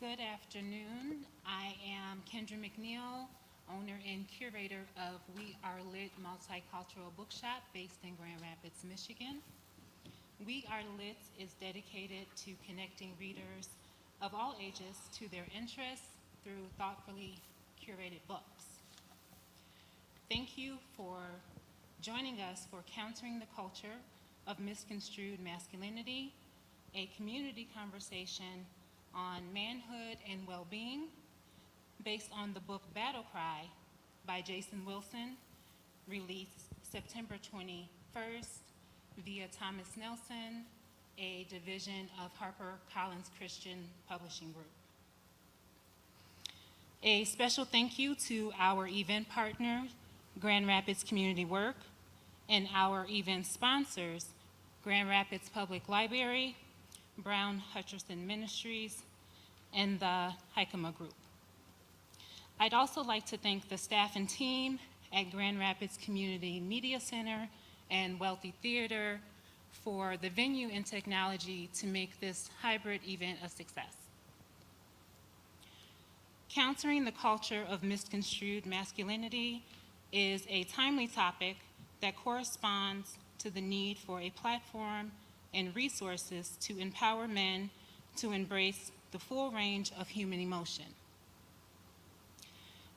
Good afternoon. I am Kendra McNeil, owner and curator of We Are Lit Multicultural Bookshop based in Grand Rapids, Michigan. We Are Lit is dedicated to connecting readers of all ages to their interests through thoughtfully curated books. Thank you for joining us for Countering the Culture of Misconstrued Masculinity, a community conversation on manhood and well-being based on the book Battle Cry by Jason Wilson, released September 21st via Thomas Nelson, a division of HarperCollins Christian Publishing Group. A special thank you to our event partner, Grand Rapids Community Work, and our event sponsors, Grand Rapids Public Library, Brown Hutcherson Ministries, and the Hikema Group. I'd also like to thank the staff and team at Grand Rapids Community Media Center and Wealthy Theater for the venue and technology to make this hybrid event a success. Countering the culture of misconstrued masculinity is a timely topic that corresponds to the need for a platform and resources to empower men to embrace the full range of human emotion.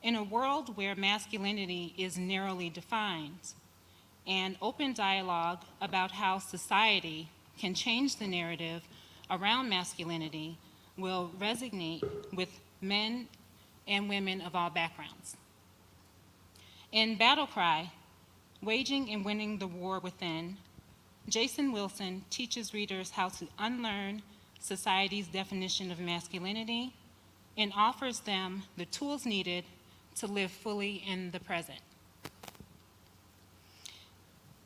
In a world where masculinity is narrowly defined, an open dialogue about how society can change the narrative around masculinity will resonate with men and women of all backgrounds. In Battle Cry, Waging and Winning the War Within, Jason Wilson teaches readers how to unlearn society's definition of masculinity and offers them the tools needed to live fully in the present.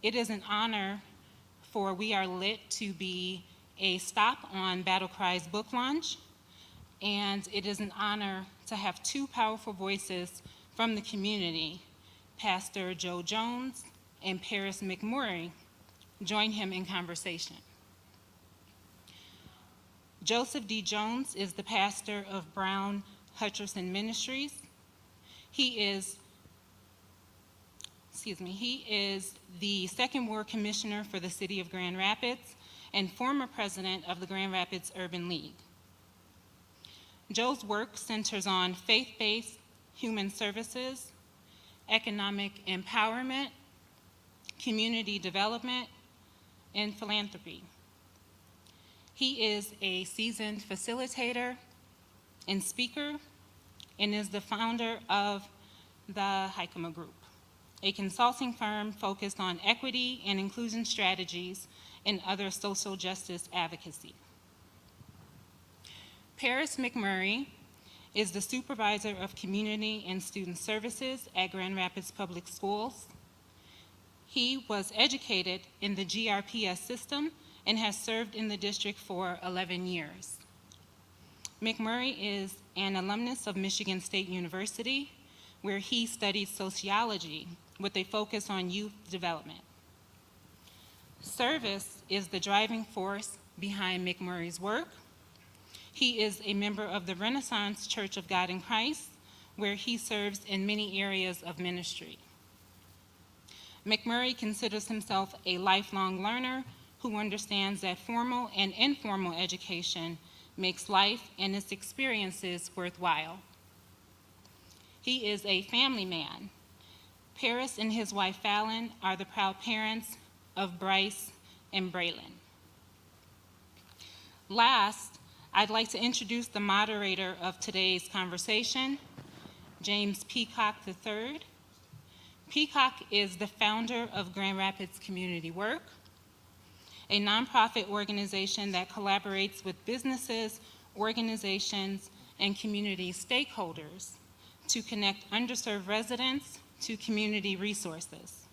It is an honor for We Are Lit to be a stop on Battle Cry's book launch, and it is an honor to have two powerful voices from the community, Pastor Joe Jones and Paris McMurray, join him in conversation. Joseph D. Jones is the pastor of Brown Hutcherson Ministries. He is the Second Ward Commissioner for the City of Grand Rapids and former president of the Grand Rapids Urban League. Joe's work centers on faith-based human services, economic empowerment, community development, and philanthropy. He is a seasoned facilitator and speaker and is the founder of the Hikema Group, a consulting firm focused on equity and inclusion strategies and other social justice advocacy. Paris McMurray is the supervisor of community and student services at Grand Rapids Public Schools. He was educated in the GRPS system and has served in the district for 11 years. McMurray is an alumnus of Michigan State University, where he studied sociology with a focus on youth development. Service is the driving force behind McMurray's work. He is a member of the Renaissance Church of God in Christ, where he serves in many areas of ministry. McMurray considers himself a lifelong learner who understands that formal and informal education makes life and its experiences worthwhile. He is a family man. Paris and his wife Fallon are the proud parents of Bryce and Braylon. Last, I'd like to introduce the moderator of today's conversation, James Peacock III. Peacock is the founder of Grand Rapids Community Work, a nonprofit organization that collaborates with businesses, organizations, and community stakeholders to connect underserved residents to community resources.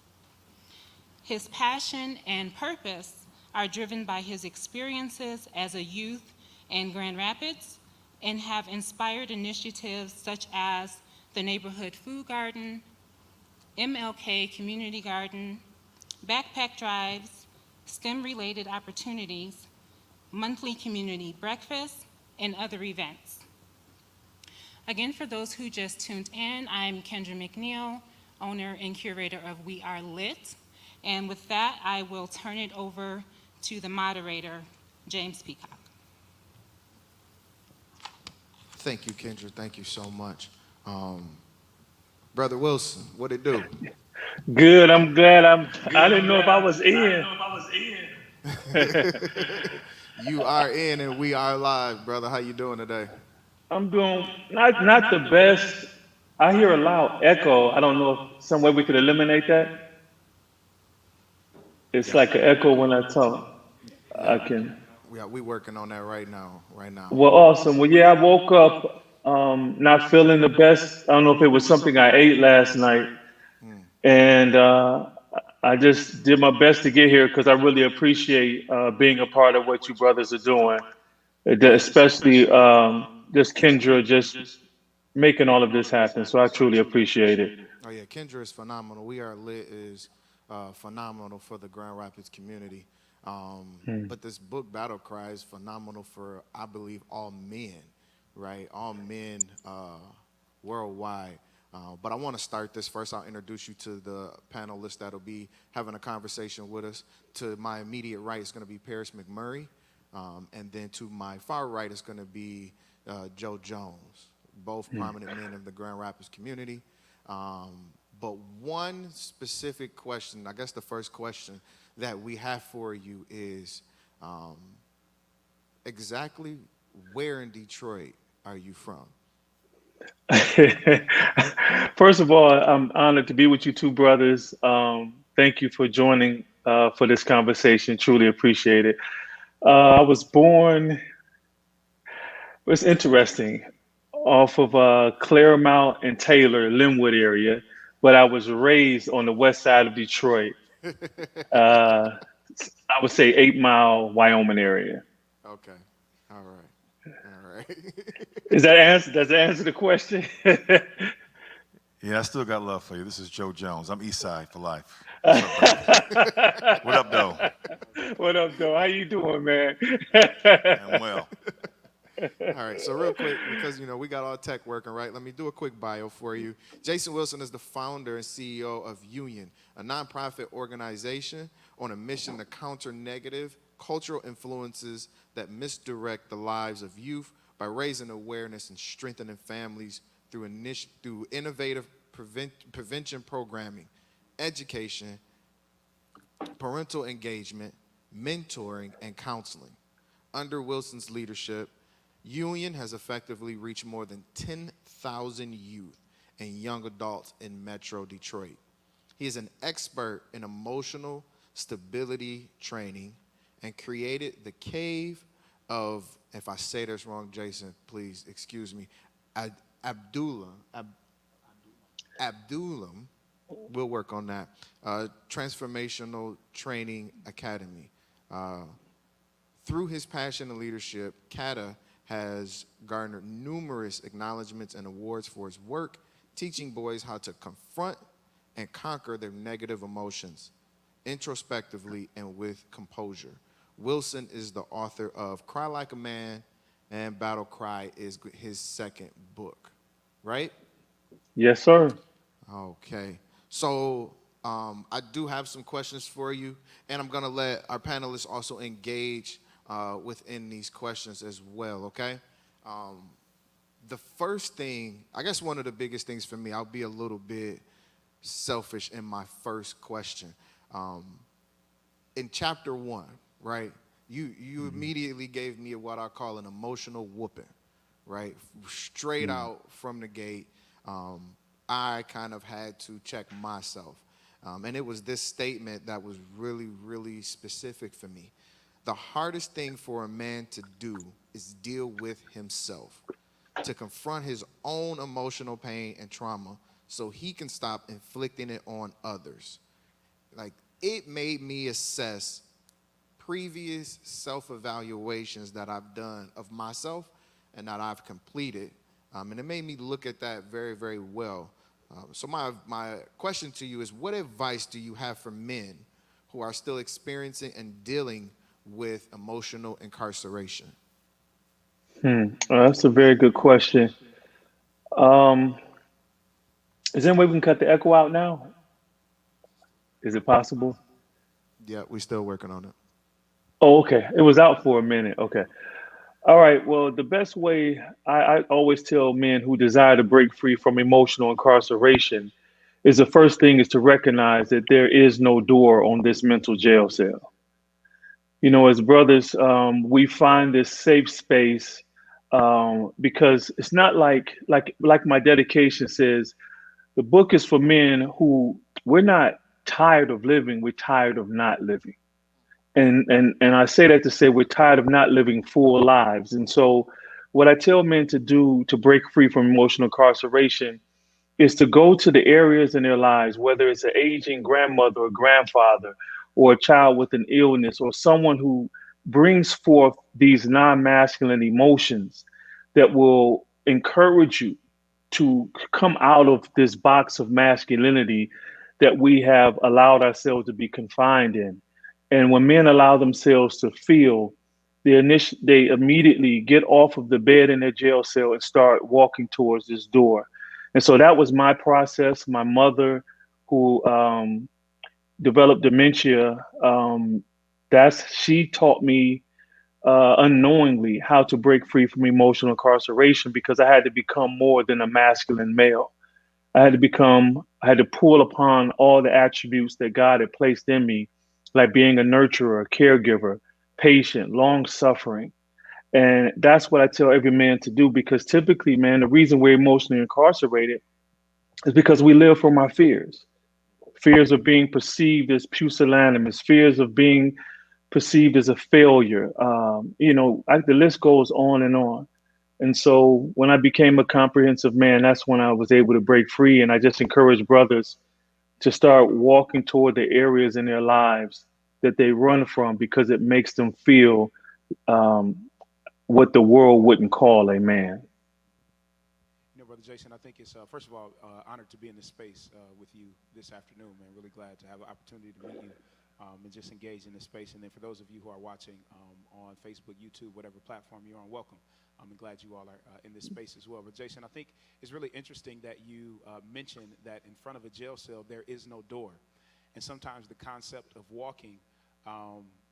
His passion and purpose are driven by his experiences as a youth in Grand Rapids and have inspired initiatives such as the Neighborhood Food Garden, MLK Community Garden, backpack drives, STEM-related opportunities, monthly community breakfasts, and other events. Again, for those who just tuned in, I'm Kendra McNeil, owner and curator of We Are Lit. And with that, I will turn it over to the moderator, James Peacock. Thank you, Kendra. Thank you so much. Um, Brother Wilson, what it do? Good. I'm glad. I Good. didn't I'm know if glad. I was I didn't in. know if I was in. You are in and we are live, brother. How you doing today? I'm doing not the Not the best. best. I hear I a hear a loud loud echo. I echo. don't I know don't if know if some way we some could way we could eliminate that. eliminate that. It's It's like an like an echo echo when I when I talk. talk. I Yeah, can. we working on that right now. Right now. Well, awesome. Well, yeah, I woke up not feeling the best. I don't know if it was something I ate last night, and I just did my best to get here because I really appreciate being a part of what you brothers are doing. Especially just Kendra just making all of this happen. So I truly appreciate it. Oh yeah, Kendra is phenomenal. We Are Lit is phenomenal for the Grand Rapids community. But this book, Battle Cry, is phenomenal for, I believe, all men, right? All men worldwide. But I want to start this first. I'll introduce you to the panelists that'll be having a conversation with us. To my immediate right is going to be Paris McMurray. And then to my far right is going to be Joe Jones, both prominent men of the Grand Rapids community. But one specific question, I guess the first question that we have for you is um, exactly where in Detroit are you from? First of all, I'm honored to be with you two brothers. Thank you for joining for this conversation. Truly appreciate it. I was born, it's interesting, off of Claremont and Taylor, Linwood area, but I was raised on the west side of Detroit. Uh, I would say 8 Mile, Wyoming area. Okay. All right. All right. Is that answer? Does that answer the question? Yeah, I still got love for you. This is Joe Jones. I'm East Side for life. What's up, brother? What up, though? What up, though? How you doing, man? I'm well. All right, so real quick, because we got all tech working, right? Let me do a quick bio for you. Jason Wilson is the founder and CEO of Union, a nonprofit organization on a mission to counter negative cultural influences that misdirect the lives of youth by raising awareness and strengthening families through innovative prevention programming, education, parental engagement, mentoring, and counseling. Under Wilson's leadership, Union has effectively reached more than 10,000 youth and young adults in Metro Detroit. He is an expert in emotional stability training and created the Cave of, if I say this wrong, Jason, please excuse me, Abdullah, Abdullam, we'll work on that, Transformational Training Academy. Uh, Through his passion and leadership, Kata has garnered numerous acknowledgments and awards for his work, teaching boys how to confront and conquer their negative emotions introspectively and with composure. Wilson is the author of Cry Like a Man, and Battle Cry is his second book, right? Yes, sir. Okay. So I do have some questions for you, and I'm going to let our panelists also engage within these questions as well, okay? Um, the first thing, I guess one of the biggest things for me, I'll be a little bit selfish in my first question. Um, in chapter one, right, you immediately gave me what I call an emotional whooping, right? Straight out from the gate, I kind of had to check myself. And it was this statement that was really, really specific for me. The hardest thing for a man to do is deal with himself, to confront his own emotional pain and trauma so he can stop inflicting it on others. Like, it made me assess previous self-evaluations that I've done of myself and that I've completed. And it made me look at that very, very well. So my question to you is, what advice do you have for men who are still experiencing and dealing with emotional incarceration? That's a very good question. Um, is there any way we can cut the echo out now? Is it possible? Yeah, we still working on it. Oh, okay. It was out for a minute. Okay. All right. Well, the best way I always tell men who desire to break free from emotional incarceration is the first thing is to recognize that there is no door on this mental jail cell. As brothers, we find this safe space because it's not like my dedication says. The book is for men who we're not tired of living, we're tired of not living. And I say that to say we're tired of not living full lives. And so what I tell men to do to break free from emotional incarceration is to go to the areas in their lives, whether it's an aging grandmother or grandfather, or a child with an illness, or someone who brings forth these non masculine emotions that will encourage you to come out of this box of masculinity that we have allowed ourselves to be confined in. And when men allow themselves to feel, they immediately get off of the bed in their jail cell and start walking towards this door. And so that was my process. My mother, who developed dementia, she taught me unknowingly how to break free from emotional incarceration because I had to become more than a masculine male. I had to pull upon all the attributes that God had placed in me, like being a nurturer, a caregiver, patient, long suffering. And that's what I tell every man to do because typically, man, the reason we're emotionally incarcerated is because we live from our fears of being perceived as pusillanimous, fears of being perceived as a failure. The list goes on and on. And so when I became a comprehensive man, that's when I was able to break free. And I just encourage brothers to start walking toward the areas in their lives that they run from because it makes them feel um, what the world wouldn't call a man. Brother Jason, I think it's first of all honored to be in this space with you this afternoon, man. Really glad to have an opportunity to meet you and just engage in this space. And then for those of you who are watching on Facebook, YouTube, whatever platform you're on, welcome. I'm glad you all are in this space as well. But Jason, I think it's really interesting that you mentioned that in front of a jail cell there is no door, and sometimes the concept of walking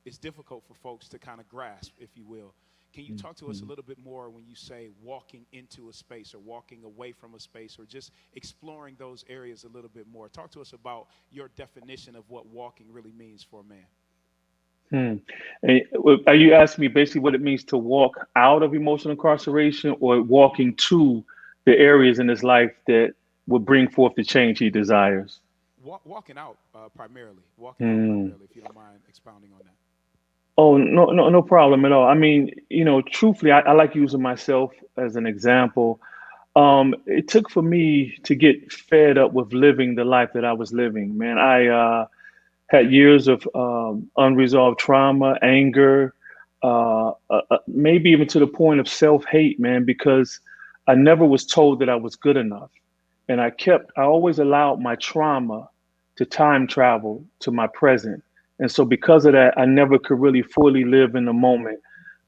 is difficult for folks to kind of grasp, if you will. Can you talk to us a little bit more when you say walking into a space or walking away from a space or just exploring those areas a little bit more? Talk to us about your definition of what walking really means for a man. Are you asking me basically what it means to walk out of emotional incarceration or walking to the areas in his life that will bring forth the change he desires? Walking out primarily. Walking out Hmm. primarily, if you don't mind expounding on that. Oh, no, no, no problem at all. I mean, truthfully, I like using myself as an example. It took for me to get fed up with living the life that I was living. Man, I had years of unresolved trauma, anger, maybe even to the point of self-hate, man, because I never was told that I was good enough. And I always allowed my trauma to time travel to my present. And so because of that, I never could really fully live in the moment.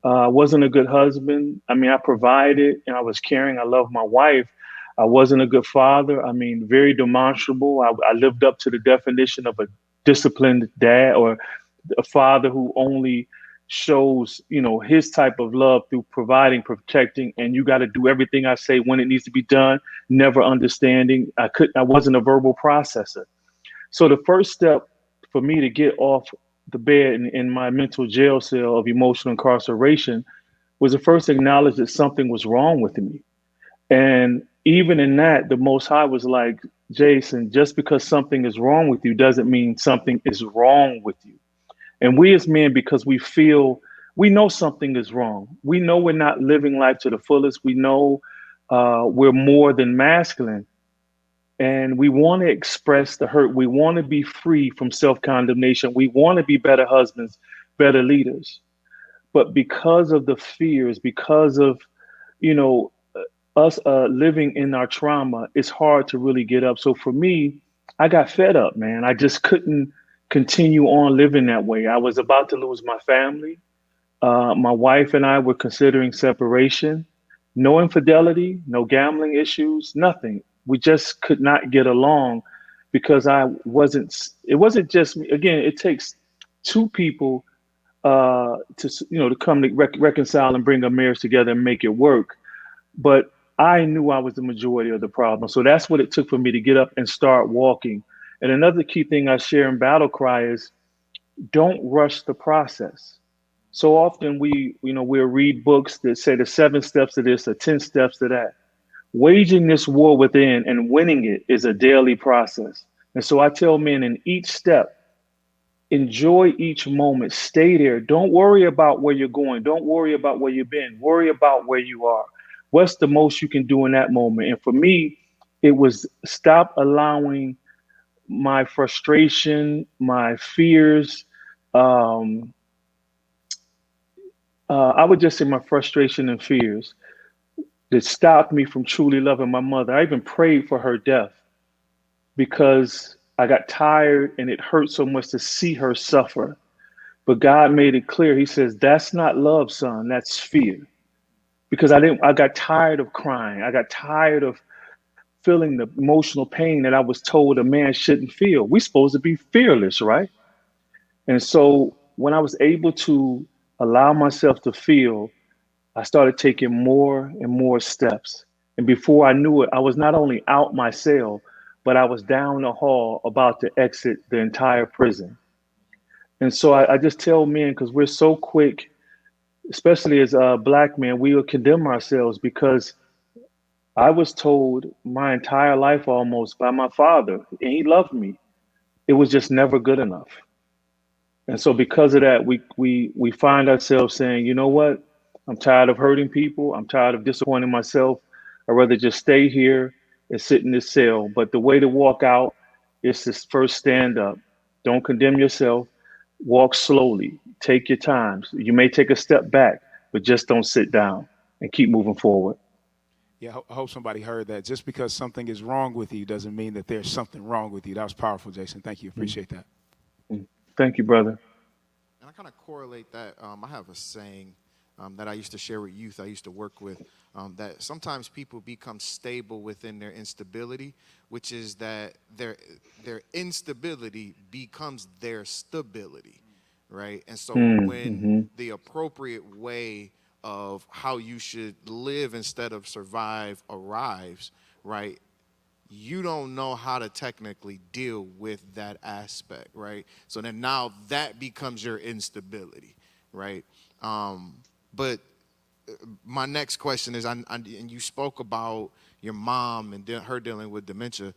I wasn't a good husband. I mean, I provided and I was caring. I loved my wife. I wasn't a good father. I mean, very demonstrable. I lived up to the definition of a disciplined dad or a father who only shows, his type of love through providing, protecting, and you got to do everything I say when it needs to be done, never understanding. I wasn't a verbal processor. So the first step for me to get off the bed in my mental jail cell of emotional incarceration was to first acknowledge that something was wrong with me. And even in that, the Most High was like, Jason, just because something is wrong with you doesn't mean something is wrong with you. And we as men, because we know something is wrong. We know we're not living life to the fullest. We know we're more than masculine. And we want to express the hurt. We want to be free from self condemnation. We want to be better husbands, better leaders. But because of the fears, because of, you know, us living in our trauma, it's hard to really get up. So for me, I got fed up, man. I just couldn't continue on living that way. I was about to lose my family. My wife and I were considering separation. No infidelity, no gambling issues, nothing. We just could not get along because it wasn't just me. Again, it takes two people to come to reconcile and bring a marriage together and make it work. But I knew I was the majority of the problem. So that's what it took for me to get up and start walking. And another key thing I share in Battle Cry is don't rush the process. So often we'll read books that say the 7 steps to this or 10 steps to that. Waging this war within and winning it is a daily process. And so I tell men in each step, enjoy each moment, stay there. Don't worry about where you're going. Don't worry about where you've been. Worry about where you are. What's the most you can do in that moment? And for me, it was stop allowing my frustration, my fears, um, I would just say my frustration and fears that stopped me from truly loving my mother. I even prayed for her death because I got tired and it hurt so much to see her suffer. But God made it clear. He says, that's not love, son, that's fear. Because I got tired of crying. I got tired of feeling the emotional pain that I was told a man shouldn't feel. We're supposed to be fearless, right? And so when I was able to allow myself to feel, I started taking more and more steps. And before I knew it, I was not only out my cell, but I was down the hall about to exit the entire prison. And so I just tell men, because we're so quick, especially as Black men, we will condemn ourselves because I was told my entire life almost by my father, and he loved me. It was just never good enough. And so because of that, we find ourselves saying, you know what? I'm tired of hurting people. I'm tired of disappointing myself. I'd rather just stay here and sit in this cell. But the way to walk out is to first stand up. Don't condemn yourself. Walk slowly. Take your time. You may take a step back, but just don't sit down and keep moving forward. Yeah, I hope somebody heard that. Just because something is wrong with you doesn't mean that there's something wrong with you. That was powerful, Jason. Thank you. Appreciate that. Thank you, brother. And I kind of correlate that. I have a saying that I used to share with youth I used to work with, that sometimes people become stable within their instability, which is that their instability becomes their stability, right? And so when Mm-hmm. the appropriate way of how you should live instead of survive arrives, right? You don't know how to technically deal with that aspect, right? So then now that becomes your instability, right? But my next question is, and you spoke about your mom and her dealing with dementia.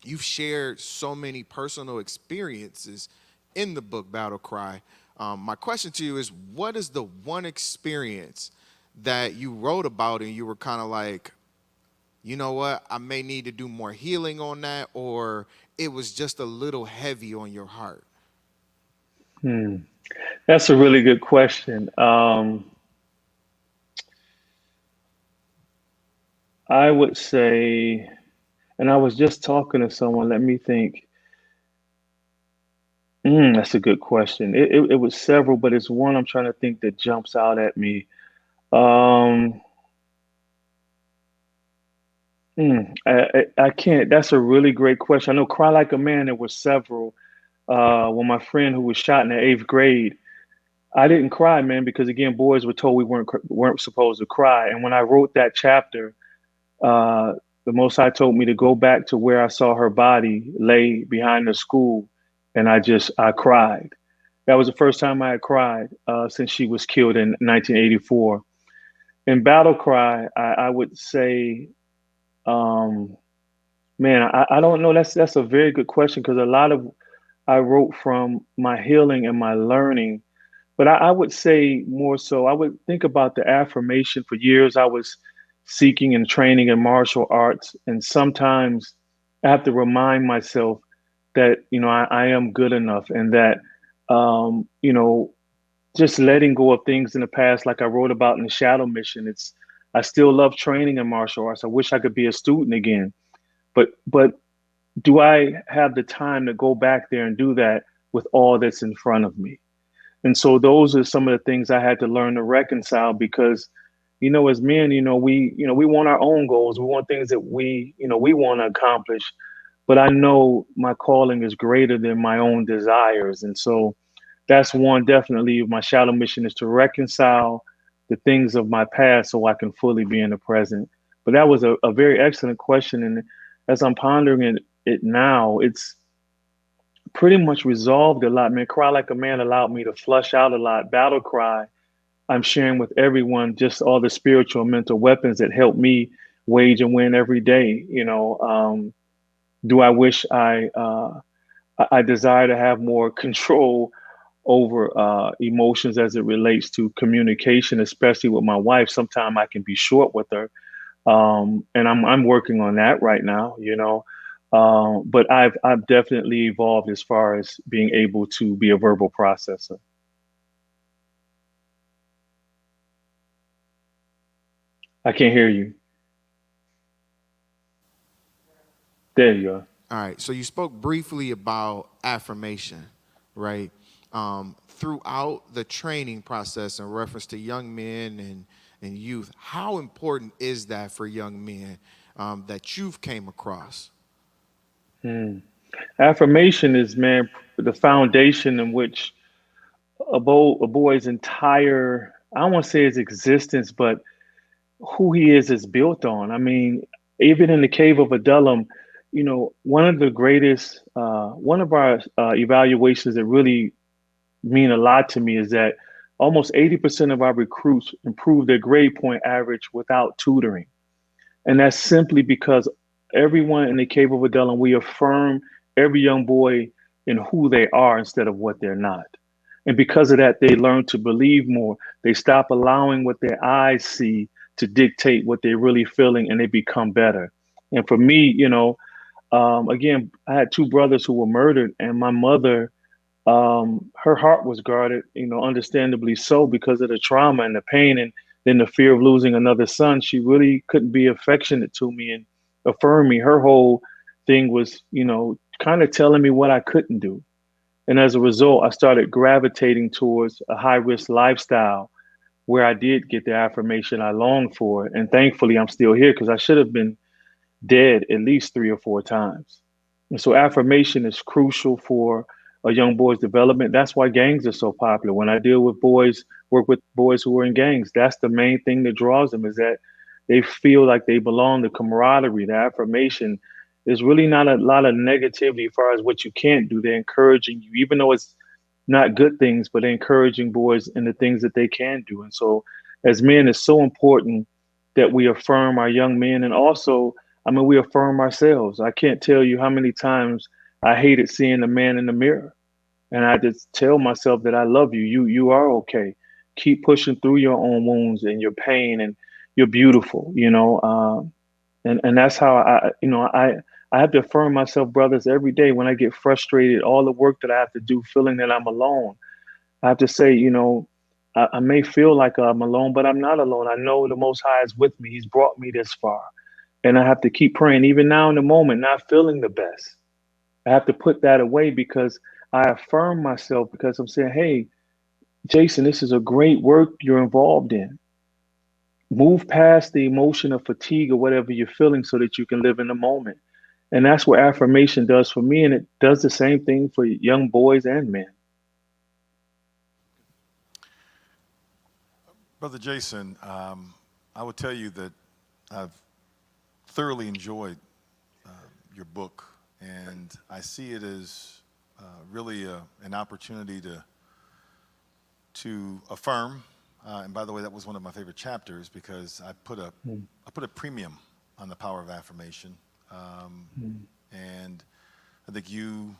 You've shared so many personal experiences in the book Battle Cry. My question to you is, what is the one experience that you wrote about and you were kind of like, you know what, I may need to do more healing on that, or it was just a little heavy on your heart? Hmm. That's a really good question. I would say, and I was just talking to someone, let me think. That's a good question. It was several, but it's one I'm trying to think that jumps out at me. Um, I can't. That's a really great question. I know Cry Like a Man, there were several. When my friend who was shot in the 8th grade, I didn't cry, man, because again, boys were told we weren't supposed to cry. And when I wrote that chapter, uh, the Most High told me to go back to where I saw her body lay behind the school, and I cried. That was the first time I had cried since she was killed in 1984. In Battle Cry, I would say, um, man, I don't know. That's a very good question because a lot of I wrote from my healing and my learning. But I would say more so, I would think about the affirmation. For years. I was seeking and training in martial arts. And sometimes I have to remind myself that, I am good enough and that, um, you know, just letting go of things in the past, like I wrote about in the Shadow Mission. I still love training in martial arts. I wish I could be a student again. But do I have the time to go back there and do that with all that's in front of me? And so those are some of the things I had to learn to reconcile because as men, we want our own goals. We want things that we want to accomplish. But I know my calling is greater than my own desires. And so that's one, definitely my shallow mission is to reconcile the things of my past so I can fully be in the present. But that was a very excellent question. And as I'm pondering it now, it's pretty much resolved a lot, man. Cry Like a Man allowed me to flush out a lot. Battle Cry, I'm sharing with everyone just all the spiritual and mental weapons that help me wage and win every day. Do I wish I desire to have more control over emotions as it relates to communication, especially with my wife. Sometimes I can be short with her, and I'm working on that right now. But I've definitely evolved as far as being able to be a verbal processor. I can't hear you. There you go. All right. So you spoke briefly about affirmation, right? Throughout the training process in reference to young men and youth, how important is that for young men that you've came across? Affirmation is, man, the foundation in which a boy's entire, I don't want to say his existence, but who he is built on. I mean, even in the cave of Adullam, one of the greatest, one of our evaluations that really mean a lot to me is that almost 80% of our recruits improve their grade point average without tutoring. And that's simply because everyone in the cave of Adullam, we affirm every young boy in who they are instead of what they're not. And because of that, they learn to believe more. They stop allowing what their eyes see to dictate what they're really feeling, and they become better. And for me, again, I had two brothers who were murdered, and my mother, her heart was guarded, understandably so because of the trauma and the pain and then the fear of losing another son. She really couldn't be affectionate to me and affirm me. Her whole thing was, kind of telling me what I couldn't do. And as a result, I started gravitating towards a high risk lifestyle where I did get the affirmation I longed for. And thankfully, I'm still here because I should have been dead at least 3 or 4 times. And so affirmation is crucial for a young boy's development. That's why gangs are so popular. When I deal with boys, work with boys who are in gangs, that's the main thing that draws them is that they feel like they belong, the camaraderie, the affirmation. There's really not a lot of negativity as far as what you can't do. They're encouraging you, even though it's not good things, but encouraging boys in the things that they can do. And so as men, it's so important that we affirm our young men and also, I mean, we affirm ourselves. I can't tell you how many times I hated seeing the man in the mirror. And I just tell myself that I love you. You are okay. Keep pushing through your own wounds and your pain, and you're beautiful, and that's how I have to affirm myself, brothers, every day when I get frustrated, all the work that I have to do, feeling that I'm alone. I have to say, I may feel like I'm alone, but I'm not alone. I know the Most High is with me. He's brought me this far. And I have to keep praying, even now in the moment, not feeling the best. I have to put that away because I affirm myself because I'm saying, hey, Jason, this is a great work you're involved in. Move past the emotion of fatigue or whatever you're feeling so that you can live in the moment. And that's what affirmation does for me. And it does the same thing for young boys and men. Brother Jason, I would tell you that I've thoroughly enjoyed your book, and I see it as really an opportunity to affirm. And by the way, that was one of my favorite chapters because I put a premium on the power of affirmation, and I think you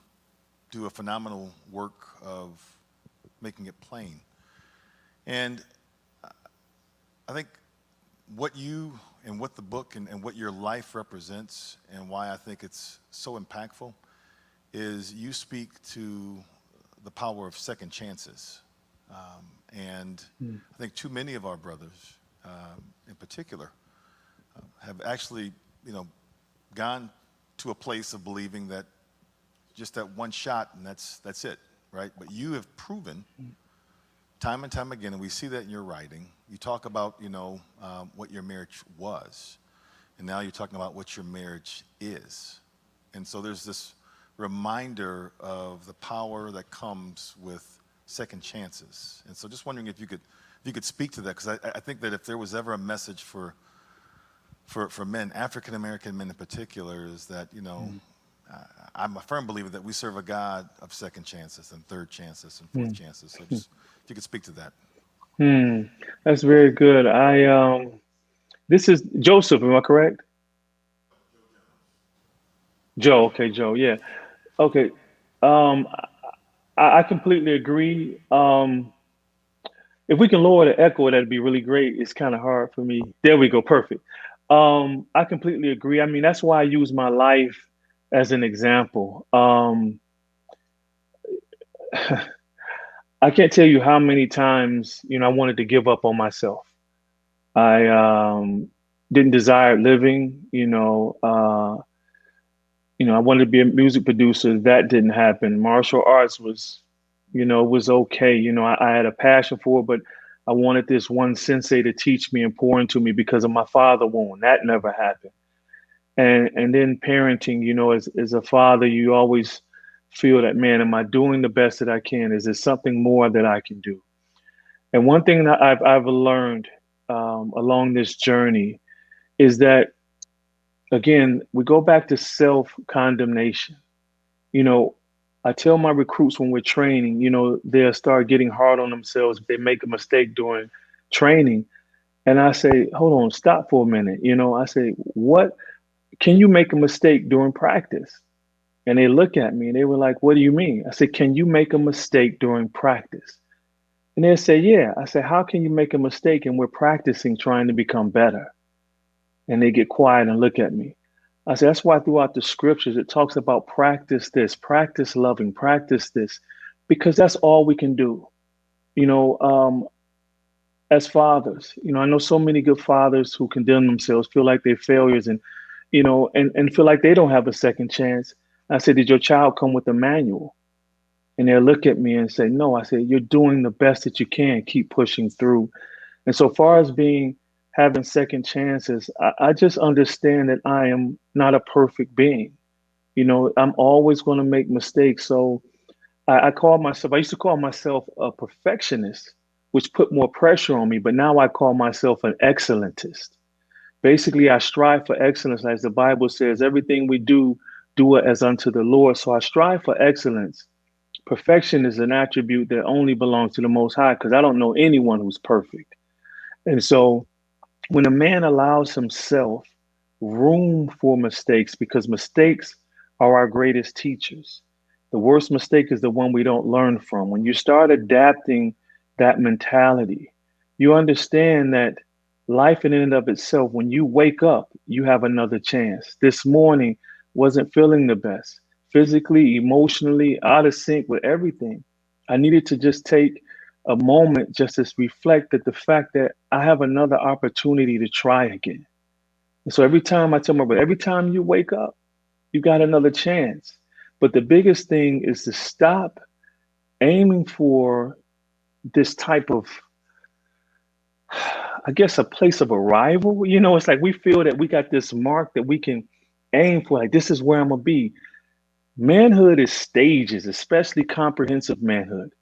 do a phenomenal work of making it plain. And I think what you and what the book and what your life represents and why I think it's so impactful is you speak to the power of second chances. And I think too many of our brothers, in particular, have actually, gone to a place of believing that just that one shot and that's it, right? But you have proven time and time again, and we see that in your writing, you talk about, what your marriage was, and now you're talking about what your marriage is. And so there's this reminder of the power that comes with second chances. And so just wondering if you could speak to that, because I think that if there was ever a message for men, African American men in particular, is that, I'm a firm believer that we serve a God of second chances and third chances and fourth chances. So just if you could speak to that. That's very good. This is Joseph, am I correct? Joe, okay, Joe, yeah. Okay. Um, I completely agree. If we can lower the echo, that'd be really great. It's kind of hard for me. There we go, perfect. I completely agree. I mean, that's why I use my life as an example. I can't tell you how many times, I wanted to give up on myself. I didn't desire living, I wanted to be a music producer. That didn't happen. Martial arts was okay. I had a passion for it, but I wanted this one sensei to teach me and pour into me because of my father wound. That never happened. And then parenting, as a father, you always feel that, man, am I doing the best that I can? Is there something more that I can do? And one thing that I've learned along this journey is that, again, we go back to self-condemnation. You know, I tell my recruits when we're training, they'll start getting hard on themselves if they make a mistake during training. And I say, hold on, stop for a minute. I say, what can you make a mistake during practice? And they look at me and they were like, what do you mean? I said, can you make a mistake during practice? And they'll say, yeah. I said, how can you make a mistake and we're practicing trying to become better? And they get quiet and look at me. I said, that's why throughout the scriptures, it talks about practice this, practice loving, practice this, because that's all we can do. You know, as fathers, I know so many good fathers who condemn themselves, feel like they're failures and feel like they don't have a second chance. I said, did your child come with a manual? And they'll look at me and say, no. I said, you're doing the best that you can. Keep pushing through. And so far as having second chances, I just understand that I am not a perfect being. I'm always going to make mistakes. So I used to call myself a perfectionist, which put more pressure on me. But now I call myself an excellentist. Basically, I strive for excellence. As the Bible says, everything we do it as unto the Lord. So I strive for excellence. Perfection is an attribute that only belongs to the Most High, because I don't know anyone who's perfect. And so when a man allows himself room for mistakes, because mistakes are our greatest teachers, the worst mistake is the one we don't learn from. When you start adapting that mentality, you understand that life in and of itself, when you wake up, you have another chance. This morning wasn't feeling the best, physically, emotionally, out of sync with everything. I needed to just take a moment just to reflect at the fact that I have another opportunity to try again. And so every time I tell my brother, every time you wake up, you got another chance. But the biggest thing is to stop aiming for this type of, I guess, a place of arrival. It's like we feel that we got this mark that we can aim for, like, this is where I'm going to be. Manhood is stages, especially comprehensive manhood.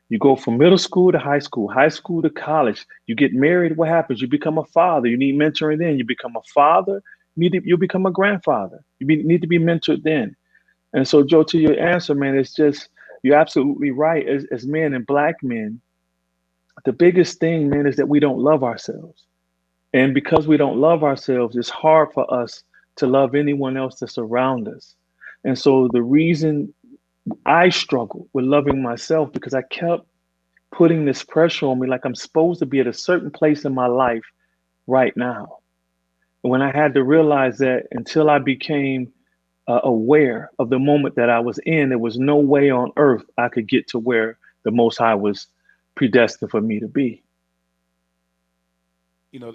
You go from middle school to high school to college. You get married. What happens? You become a father. You need mentoring then. You become a father. You'll become a grandfather. Need to be mentored then. And so, Joe, to your answer, man, it's just, you're absolutely right. As men and black men, the biggest thing, man, is that we don't love ourselves. And because we don't love ourselves, it's hard for us to love anyone else that's around us. And so the reason I struggled with loving myself, because I kept putting this pressure on me, like I'm supposed to be at a certain place in my life right now. And when I had to realize that, until I became aware of the moment that I was in, there was no way on earth I could get to where the Most High was predestined for me to be.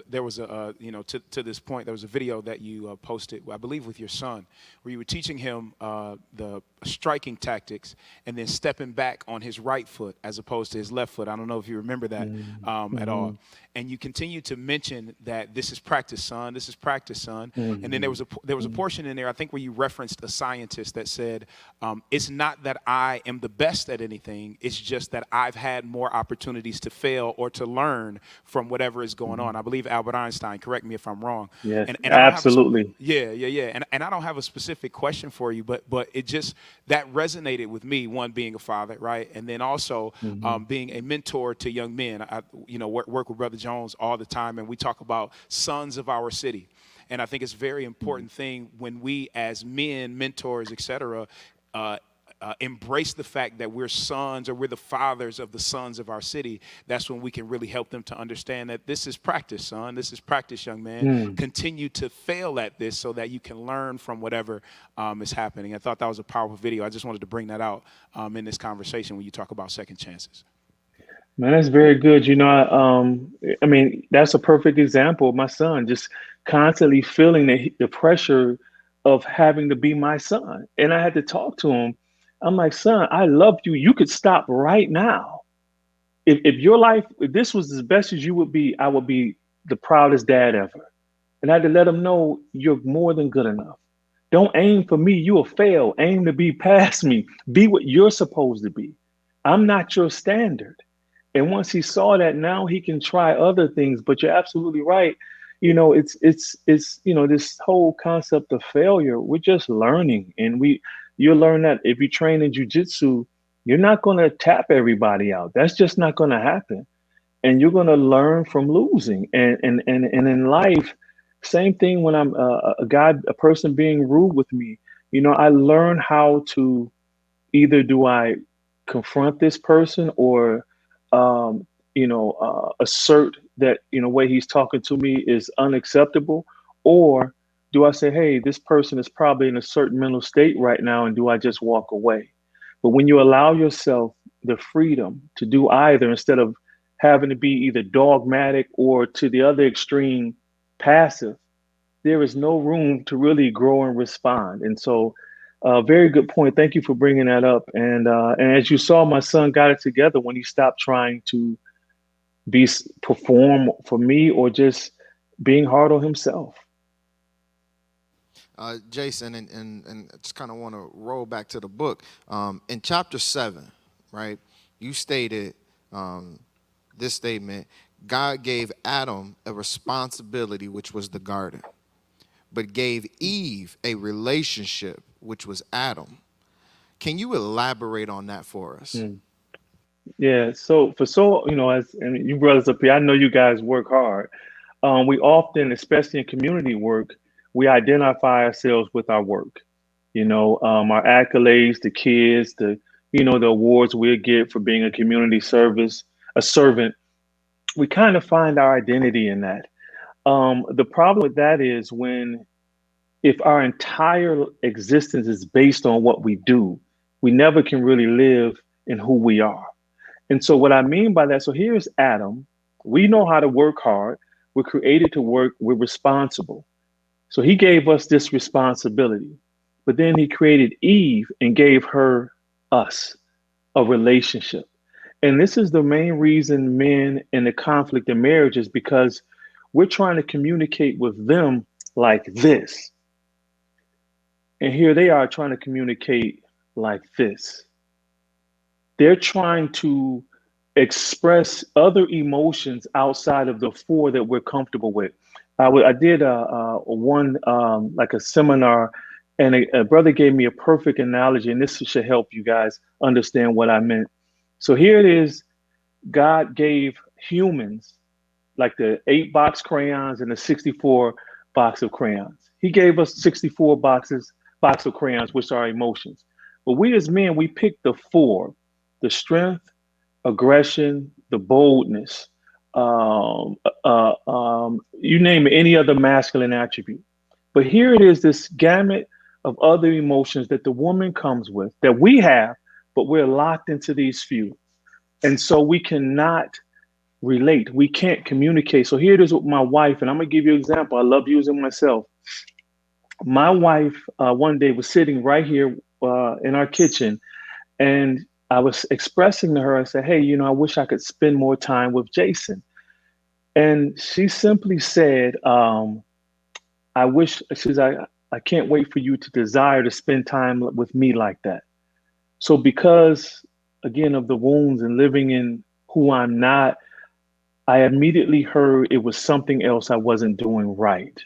There was to this point, there was a video that you posted, I believe, with your son, where you were teaching him the striking tactics and then stepping back on his right foot as opposed to his left foot. I don't know if you remember that at all. And you continue to mention that this is practice, son. This is practice, son. And then there was a portion in there, I think, where you referenced a scientist that said, it's not that I am the best at anything. It's just that I've had more opportunities to fail or to learn from whatever is going on. I believe Albert Einstein, correct me if I'm wrong. Yes, And I don't absolutely. yeah. And I don't have a specific question for you, but it just, that resonated with me, one, being a father, right? And then also being a mentor to young men. I work with Brother Jones all the time, and we talk about sons of our city. And I think it's a very important thing when we as men, mentors, et cetera, embrace the fact that we're sons, or we're the fathers of the sons of our city. That's when we can really help them to understand that this is practice, son. This is practice, young man. Continue to fail at this so that you can learn from whatever is happening. I thought that was a powerful video. I just wanted to bring that out in this conversation when you talk about second chances. Man, that's very good. I mean, that's a perfect example of my son just constantly feeling the pressure of having to be my son. And I had to talk to him. I'm like, son, I love you. You could stop right now. If your life, if this was as best as you would be, I would be the proudest dad ever. And I had to let him know you're more than good enough. Don't aim for me. You'll fail. Aim to be past me. Be what you're supposed to be. I'm not your standard. And once he saw that, now he can try other things. But you're absolutely right. It's this whole concept of failure. We're just learning, and you'll learn that if you train in jujitsu, you're not going to tap everybody out. That's just not going to happen. And you're going to learn from losing. And in life, same thing when I'm a person being rude with me. I learn how to, either do I confront this person or assert that way he's talking to me is unacceptable, or do I say, hey, this person is probably in a certain mental state right now, and do I just walk away? But when you allow yourself the freedom to do either, instead of having to be either dogmatic or to the other extreme passive, there is no room to really grow and respond. And so very good point. Thank you for bringing that up. And as you saw, my son got it together when he stopped trying to perform for me or just being hard on himself. Jason, and I just kind of want to roll back to the book. In chapter 7, right, you stated this statement: God gave Adam a responsibility, which was the garden, but gave Eve a relationship, which was Adam. Can you elaborate on that for us? Yeah. So as and you brothers up here, I know you guys work hard. We often, especially in community work, we identify ourselves with our work. Our accolades, the kids, the awards we get for being a community a servant. We kind of find our identity in that. The problem with that is if our entire existence is based on what we do, we never can really live in who we are. And so what I mean by that, so here's Adam. We know how to work hard. We're created to work. We're responsible. So he gave us this responsibility. But then he created Eve and gave her, us, a relationship. And this is the main reason men in the conflict in marriage is because we're trying to communicate with them like this. And here they are trying to communicate like this. They're trying to express other emotions outside of the four that we're comfortable with. I did like a seminar, and a brother gave me a perfect analogy, and this should help you guys understand what I meant. So here it is. God gave humans like the 8-box crayons and the 64 box of crayons. He gave us 64 box of crayons, which are emotions. But we as men, we pick the 4: the strength, aggression, the boldness, you name it, any other masculine attribute. But here it is, this gamut of other emotions that the woman comes with, that we have, but we're locked into these few. And so we cannot relate. We can't communicate. So here it is with my wife, and I'm going to give you an example. I love using myself. My wife one day was sitting right here in our kitchen, and I was expressing to her, I said, "Hey, I wish I could spend more time with Jason." And she simply said, "I wish," she says, I can't wait for you to desire to spend time with me like that." So because again of the wounds and living in who I'm not, I immediately heard it was something else I wasn't doing right.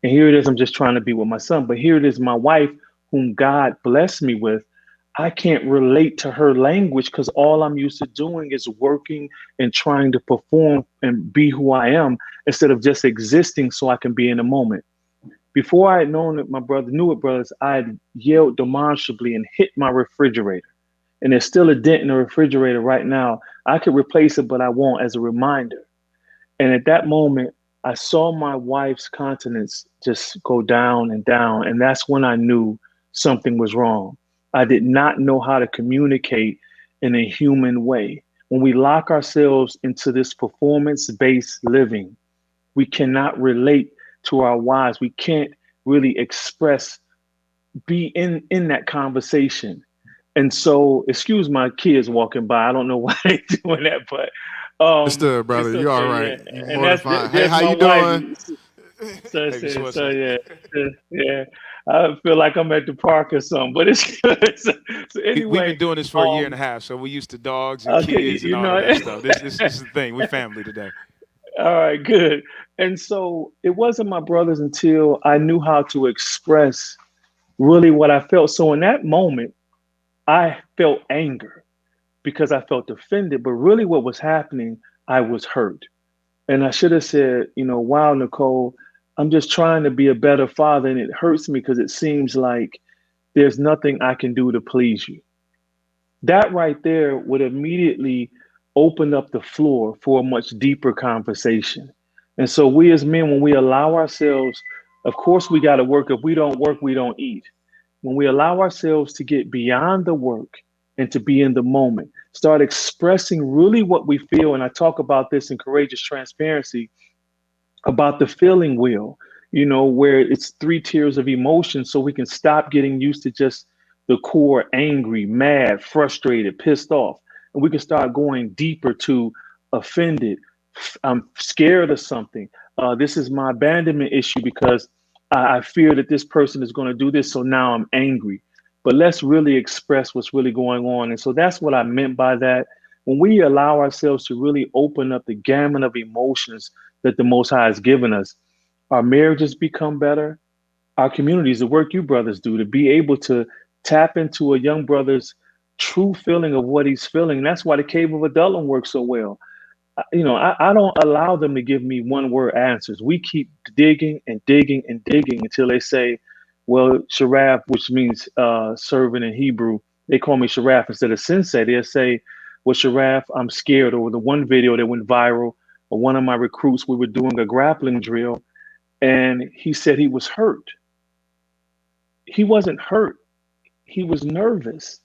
And here it is, I'm just trying to be with my son. But here it is, my wife, whom God blessed me with, I can't relate to her language because all I'm used to doing is working and trying to perform and be who I am instead of just existing so I can be in the moment. Before I had known that my brother knew it, brothers, I had yelled demonstrably and hit my refrigerator. And there's still a dent in the refrigerator right now. I could replace it, but I won't, as a reminder. And at that moment, I saw my wife's countenance just go down and down. And that's when I knew something was wrong. I did not know how to communicate in a human way. When we lock ourselves into this performance based living, we cannot relate to our wives. We can't really express, be in that conversation. And so, excuse my kids walking by. I don't know why they're doing that, but Understood, brother. it's You all okay. right? Yeah, You and mortified. Hey, there's how my you wife. doing? So, Hey, Miss so Wesley. yeah, yeah. I feel like I'm at the park or something, but it's good. So We've anyway, been doing this for a year and a um, half, so we're used to dogs and okay, kids and all of that stuff. This is the thing. We family today. all right, good. And so it wasn't my brothers until I knew how to express really what I felt. So in that moment, I felt anger because I felt offended, but really what was happening, I was hurt. And I should have said, wow, Nicole, I'm just trying to be a better father. And it hurts me because it seems like there's nothing I can do to please you. That right there would immediately open up the floor for a much deeper conversation. And so, we as men, when we allow ourselves, of course, we got to work. If we don't work, we don't eat. When we allow ourselves to get beyond the work and to be in the moment, start expressing really what we feel. And I talk about this in Courageous Transparency about the feeling wheel, where it's three tiers of emotion so we can stop getting used to just the core angry, mad, frustrated, pissed off. And we can start going deeper to offended. I'm scared of something. This is my abandonment issue because I fear that this person is going to do this. So now I'm angry. But let's really express what's really going on. And so that's what I meant by that. When we allow ourselves to really open up the gamut of emotions that the Most High has given us, our marriages become better. Our communities, the work you brothers do, to be able to tap into a young brother's true feeling of what he's feeling. And that's why the Cave of Adullam works so well. I don't allow them to give me one word answers. We keep digging and digging and digging until they say, well, Sharaf, which means servant in Hebrew, they call me Sharaf instead of sensei. They'll say, well, Sharaf, I'm scared. Or the one video that went viral, or one of my recruits, we were doing a grappling drill, and he said he was hurt. He wasn't hurt, he was nervous.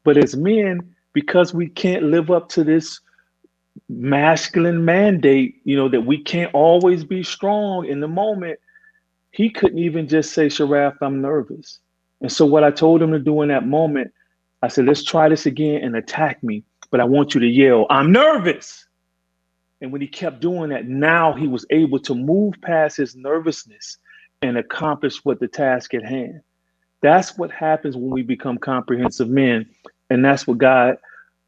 But as men, because we can't live up to this masculine mandate, that we can't always be strong in the moment, he couldn't even just say, Sharaf, I'm nervous. And so what I told him to do in that moment, I said, let's try this again and attack me. But I want you to yell, I'm nervous. And when he kept doing that, now he was able to move past his nervousness and accomplish what the task at hand. That's what happens when we become comprehensive men. And that's what God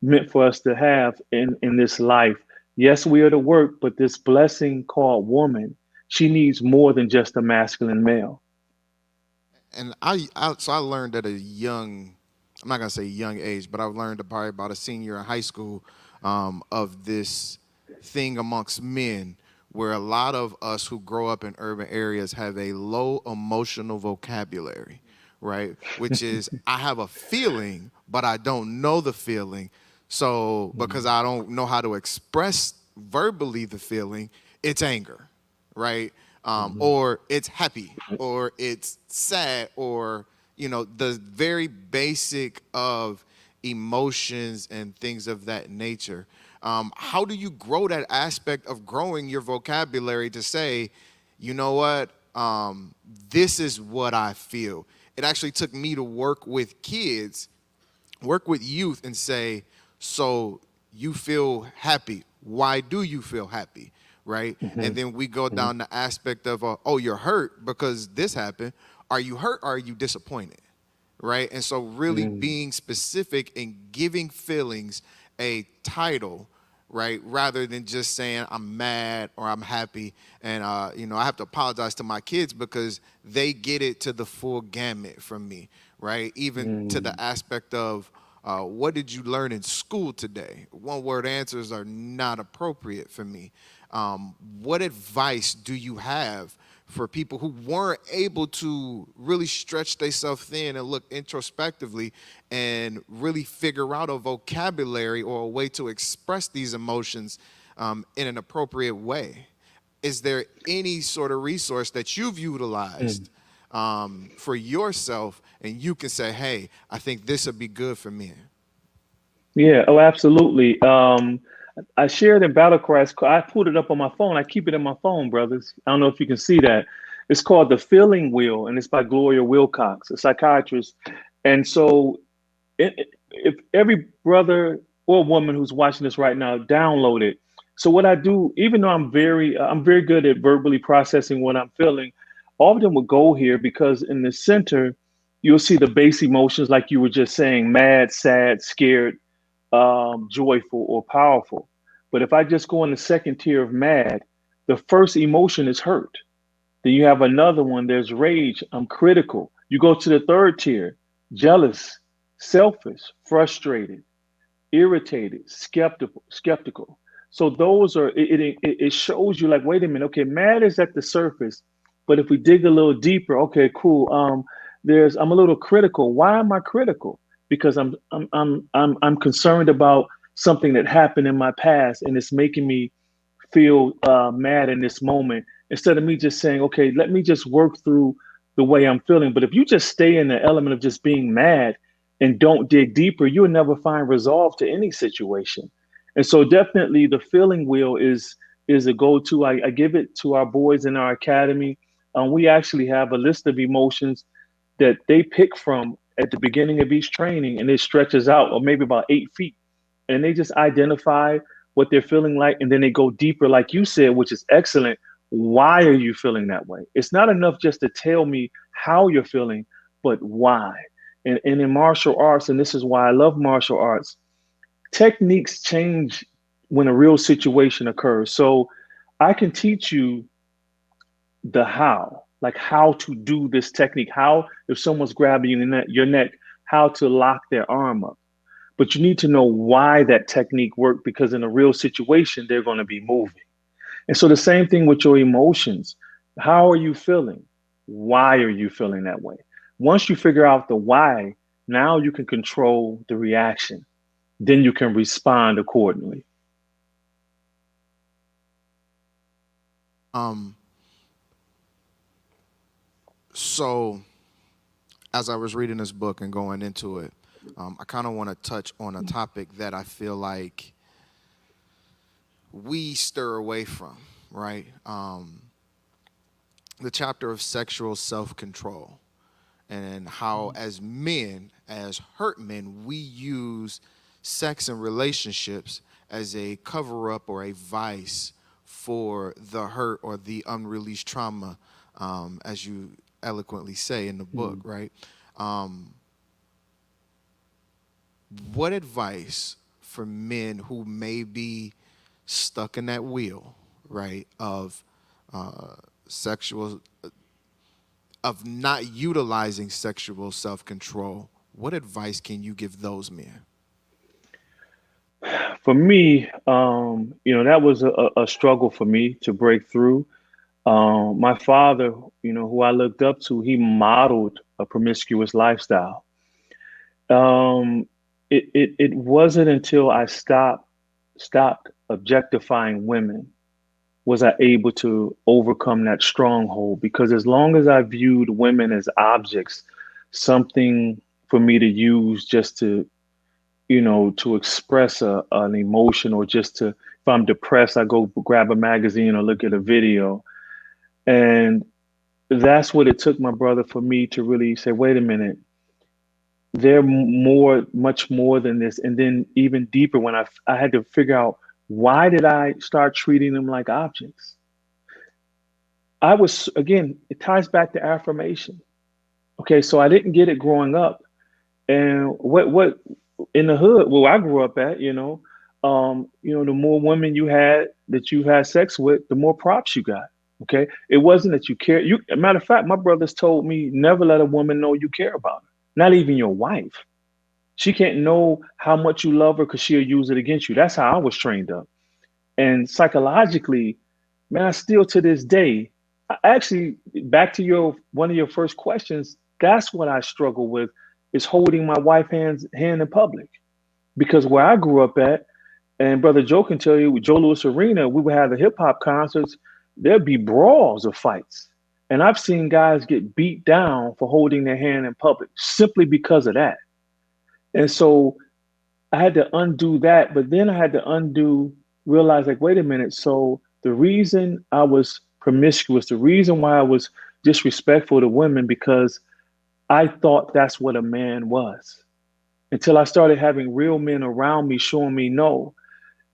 meant for us to have in this life. Yes, we are to work, but this blessing called woman, she needs more than just a masculine male. And I learned at a young, I'm not gonna say young age, but I learned probably about a senior in high school of this thing amongst men where a lot of us who grow up in urban areas have a low emotional vocabulary, right? Which is I have a feeling, but I don't know the feeling. So because I don't know how to express verbally the feeling, it's anger, right? Or it's happy, or it's sad, or the very basic of emotions and things of that nature. How do you grow that aspect of growing your vocabulary to say, you know what, this is what I feel? it actually took me to work with kids, work with youth, and say, so you feel happy. Why do you feel happy? Right? And then we go down the aspect of, oh, you're hurt because this happened. Are you hurt or are you disappointed? Right? And so really being specific and giving feelings a title, right? Rather than just saying I'm mad or I'm happy. And, I have to apologize to my kids because they get it to the full gamut from me, right? Even to the aspect of, what did you learn in school today? One word answers are not appropriate for me. What advice do you have for people who weren't able to really stretch themselves thin and look introspectively and really figure out a vocabulary or a way to express these emotions in an appropriate way? Is there any sort of resource that you've utilized for yourself and you can say, hey, I think this would be good for me? Yeah, oh, absolutely. I shared in Battlecry. I pulled it up on my phone. I keep it in my phone, brothers. I don't know if you can see that. It's called The Feeling Wheel, and it's by Gloria Wilcox, a psychiatrist. And so, if every brother or woman who's watching this right now, download it. So what I do, even though I'm very good at verbally processing what I'm feeling, all of them will go here because in the center, you'll see the base emotions, like you were just saying: mad, sad, scared, joyful, or powerful. But if I just go in the second tier of mad, the first emotion is hurt. Then you have another one, there's rage, I'm critical. You go to the third tier, jealous, selfish, frustrated, irritated, skeptical. So those are it shows you like, wait a minute, okay, mad is at the surface, but if we dig a little deeper, okay, cool. I'm a little critical. Why am I critical? Because I'm concerned about something that happened in my past, and it's making me feel mad in this moment. Instead of me just saying, okay, let me just work through the way I'm feeling. But if you just stay in the element of just being mad and don't dig deeper, you'll never find resolve to any situation. And so definitely the feeling wheel is a go-to. I give it to our boys in our academy. We actually have a list of emotions that they pick from at the beginning of each training, and it stretches out or maybe about 8 feet. And they just identify what they're feeling like, and then they go deeper, like you said, which is excellent. Why are you feeling that way? It's not enough just to tell me how you're feeling, but why. And in martial arts, and this is why I love martial arts, techniques change when a real situation occurs. So I can teach you the how, like how to do this technique, how if someone's grabbing you in your neck, how to lock their arm up. But you need to know why that technique worked, because in a real situation, they're going to be moving. And so the same thing with your emotions. How are you feeling? Why are you feeling that way? Once you figure out the why, now you can control the reaction. Then you can respond accordingly. Um, so as I was reading this book and going into it, I kind of want to touch on a topic that I feel like we stir away from, right? The chapter of sexual self-control and how as men, as hurt men, we use sex and relationships as a cover-up or a vice for the hurt or the unreleased trauma, as you eloquently say in the book, right? What advice for men who may be stuck in that wheel, right, of sexual, of not utilizing sexual self-control, what advice can you give those men? For me, that was a struggle for me to break through. My father, who I looked up to, he modeled a promiscuous lifestyle. Um, it wasn't until I stopped objectifying women was I able to overcome that stronghold. Because as long as I viewed women as objects, something for me to use just to to express an emotion, or just to, if I'm depressed, I go grab a magazine or look at a video. And that's what it took, my brother, for me to really say, wait a minute, they're more, much more than this. And then even deeper, when I had to figure out, why did I start treating them like objects? I was, again, it ties back to affirmation. Okay, so I didn't get it growing up. And what in the hood where I grew up at, the more women you had that you had sex with, the more props you got. Okay, it wasn't that you care. You, matter of fact, my brothers told me, never let a woman know you care about her, not even your wife. She can't know how much you love her because she'll use it against you. That's how I was trained up. And psychologically, man, I still to this day, actually, back to your one of your first questions, that's what I struggle with, is holding my wife's hand in public. Because where I grew up at, and Brother Joe can tell you, with Joe Louis Arena, we would have the hip hop concerts, there'd be brawls of fights. And I've seen guys get beat down for holding their hand in public simply because of that. And so I had to undo that, but then I had to realize, like, wait a minute. So the reason I was promiscuous, the reason why I was disrespectful to women, because I thought that's what a man was. Until I started having real men around me showing me, no,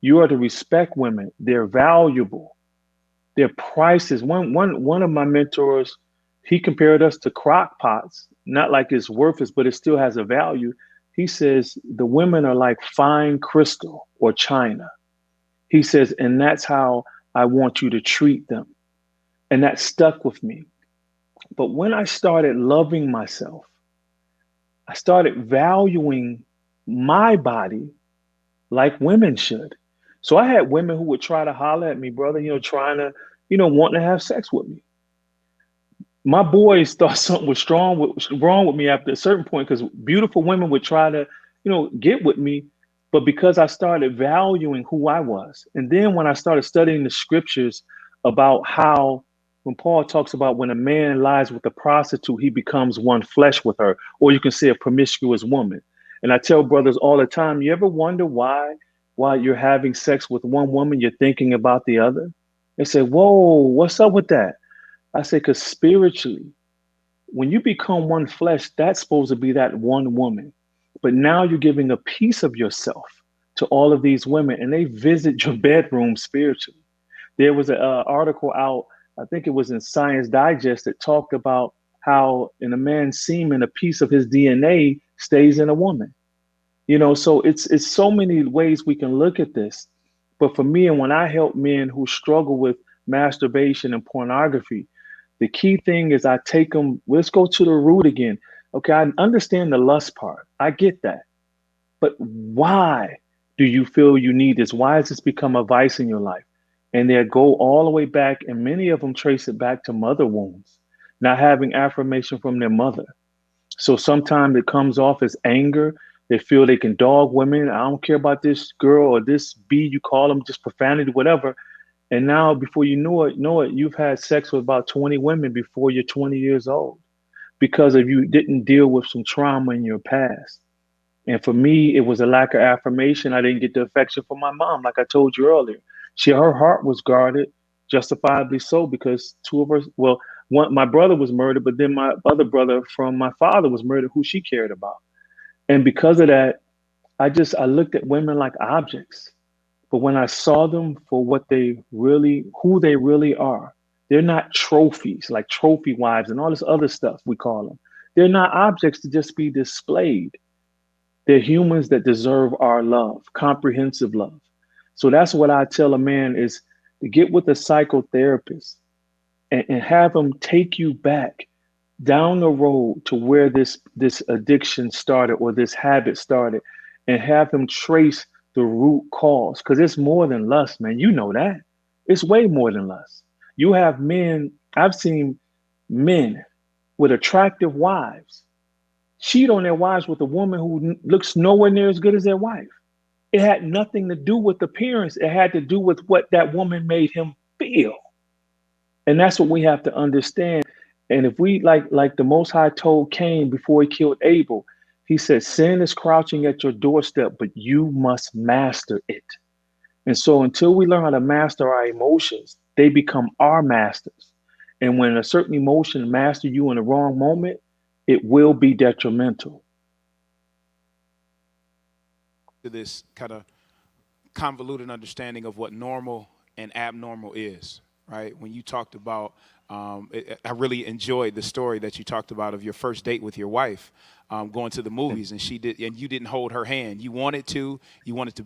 you are to respect women. They're valuable. Their prices. One of my mentors, he compared us to crock pots. Not like it's worthless, but it still has a value. He says the women are like fine crystal or china. He says, and that's how I want you to treat them. And that stuck with me. But when I started loving myself, I started valuing my body like women should. So I had women who would try to holler at me, brother, trying to, wanting to have sex with me. My boys thought something was wrong with me after a certain point, because beautiful women would try to, get with me. But because I started valuing who I was, and then when I started studying the scriptures about how, when Paul talks about when a man lies with a prostitute, he becomes one flesh with her, or you can say a promiscuous woman. And I tell brothers all the time, you ever wonder why, while you're having sex with one woman, you're thinking about the other? They say, whoa, what's up with that? I say, because spiritually, when you become one flesh, that's supposed to be that one woman. But now you're giving a piece of yourself to all of these women, and they visit your bedroom spiritually. There was an article out, I think it was in Science Digest, that talked about how in a man's semen, a piece of his DNA stays in a woman. So it's so many ways we can look at this. But for me, and when I help men who struggle with masturbation and pornography, the key thing is I take them, let's go to the root again. Okay, I understand the lust part. I get that. But why do you feel you need this? Why has this become a vice in your life? And they go all the way back, and many of them trace it back to mother wounds, not having affirmation from their mother. So sometimes it comes off as anger. They feel they can dog women. I don't care about this girl or this B, you call them, just profanity, whatever. And now, before you know it, you've had sex with about 20 women before you're 20 years old, because of you didn't deal with some trauma in your past. And for me, it was a lack of affirmation. I didn't get the affection from my mom, like I told you earlier. Her heart was guarded, justifiably so, because two of her, well, one, my brother was murdered, but then my other brother from my father was murdered, who she cared about. And because of that, I looked at women like objects. But when I saw them for who they really are, they're not trophies, like trophy wives and all this other stuff we call them. They're not objects to just be displayed. They're humans that deserve our love, comprehensive love. So that's what I tell a man, is to get with a psychotherapist, and have them take you back down the road to where this addiction started, or this habit started, and have them trace the root cause, because it's more than lust, man. You know that. It's way more than lust. You have men, I've seen men with attractive wives cheat on their wives with a woman who looks nowhere near as good as their wife. It had nothing to do with appearance. It had to do with what that woman made him feel. And that's what we have to understand. And if we, like the Most High told Cain before he killed Abel, he said, sin is crouching at your doorstep, but you must master it. And so until we learn how to master our emotions, they become our masters. And when a certain emotion master you in the wrong moment, it will be detrimental. To this kind of convoluted understanding of what normal and abnormal is, right? When you talked about, I really enjoyed the story that you talked about of your first date with your wife, going to the movies, and you didn't hold her hand. You wanted to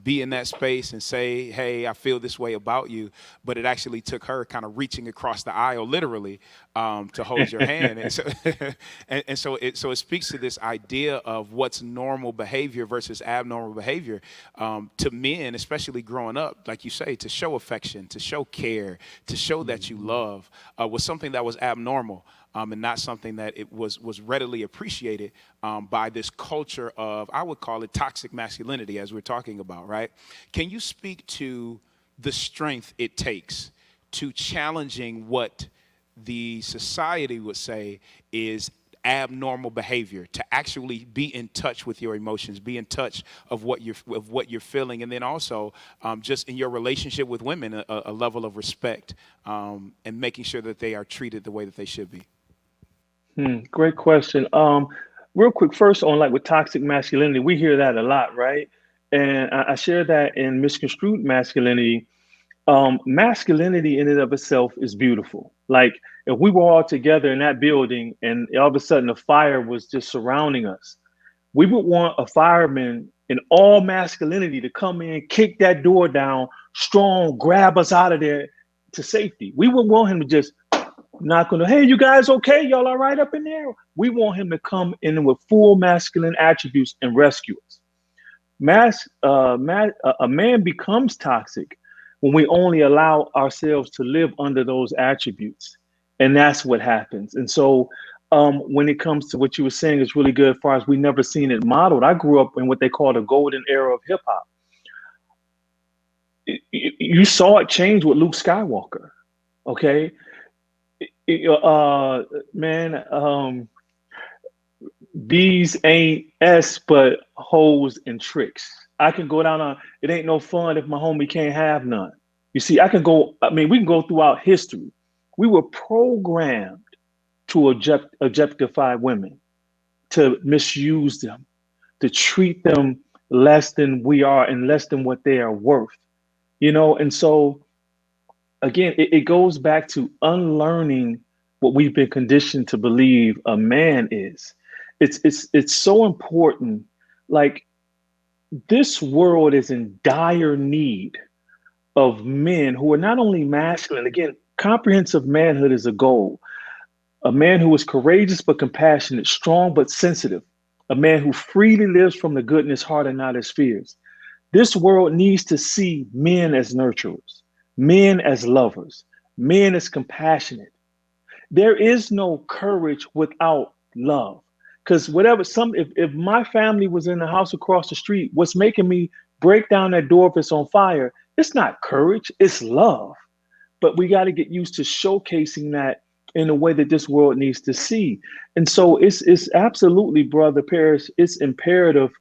be in that space and say, "Hey, I feel this way about you," but it actually took her kind of reaching across the aisle, literally, to hold your hand. And so, so it speaks to this idea of what's normal behavior versus abnormal behavior, to men, especially growing up, like you say, to show affection, to show care, to show that you love, was something that was abnormal. And not something that it was readily appreciated by this culture of, I would call it toxic masculinity, as we're talking about, right? Can you speak to the strength it takes to challenging what the society would say is abnormal behavior, to actually be in touch with your emotions, be in touch of what you're feeling, and then also just in your relationship with women, a level of respect, and making sure that they are treated the way that they should be? Great question. Real quick, first on like with toxic masculinity, we hear that a lot, right? And I share that in misconstrued masculinity. Masculinity in and of itself is beautiful. Like if we were all together in that building and all of a sudden a fire was just surrounding us, we would want a fireman in all masculinity to come in, kick that door down, strong, grab us out of there to safety. We would want him to just knock on the, hey, you guys okay? Y'all all right up in there? We want him to come in with full masculine attributes and rescue us. A man becomes toxic when we only allow ourselves to live under those attributes. And that's what happens. And so when it comes to what you were saying, it's really good as far as we never seen it modeled. I grew up in what they call the golden era of hip hop. You saw it change with Luke Skywalker. Okay. Man, these ain't S but hoes and tricks. I can go down on it ain't no fun if my homie can't have none. You see, we can go throughout history. We were programmed to objectify women, to misuse them, to treat them less than we are and less than what they are worth. And so again, it goes back to unlearning what we've been conditioned to believe a man is. It's so important. Like this world is in dire need of men who are not only masculine. Again, comprehensive manhood is a goal. A man who is courageous but compassionate, strong but sensitive. A man who freely lives from the good in his heart and not his fears. This world needs to see men as nurturers, men as lovers, men as compassionate. There is no courage without love. Because if my family was in the house across the street, what's making me break down that door if it's on fire, it's not courage, it's love. But we got to get used to showcasing that in a way that this world needs to see. And so it's absolutely, Brother Paris, it's imperative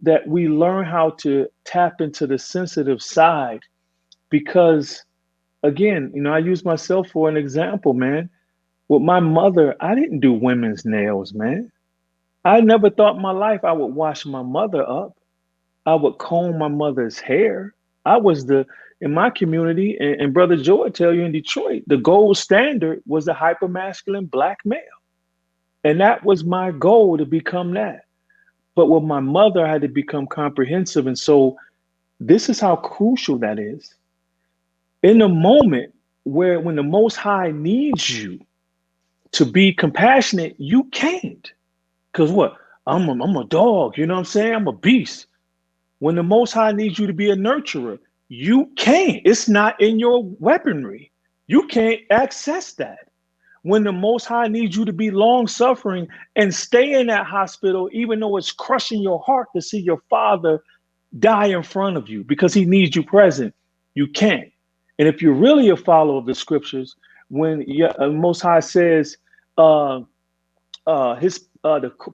that we learn how to tap into the sensitive side because, again, I use myself for an example, man. With my mother, I didn't do women's nails, man. I never thought in my life I would wash my mother up. I would comb my mother's hair. In my community, and Brother Joe would tell you in Detroit, the gold standard was the hypermasculine black male. And that was my goal, to become that. But with my mother, I had to become comprehensive. And so this is how crucial that is. In the moment when the Most High needs you to be compassionate, you can't. Because what? I'm a dog, you know what I'm saying? I'm a beast. When the Most High needs you to be a nurturer, you can't. It's not in your weaponry. You can't access that. When the Most High needs you to be long suffering and stay in that hospital, even though it's crushing your heart to see your father die in front of you because he needs you present, you can't. And if you're really a follower of the scriptures, when Most High says the